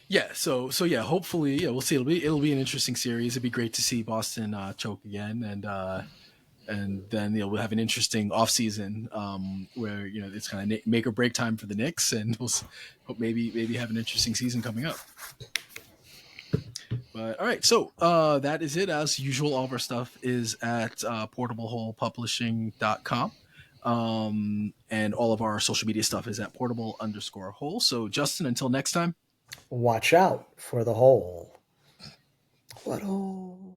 Yeah, so hopefully, we'll see. It'll be an interesting series. It'd be great to see Boston choke again, and then we'll have an interesting offseason where it's kind of make or break time for the Knicks, and we'll hope maybe have an interesting season coming up. But all right, so that is it. As usual, all of our stuff is at portableholepublishing.com. And all of our social media stuff is at portable_hole. So Justin, until next time, watch out for the hole. What hole?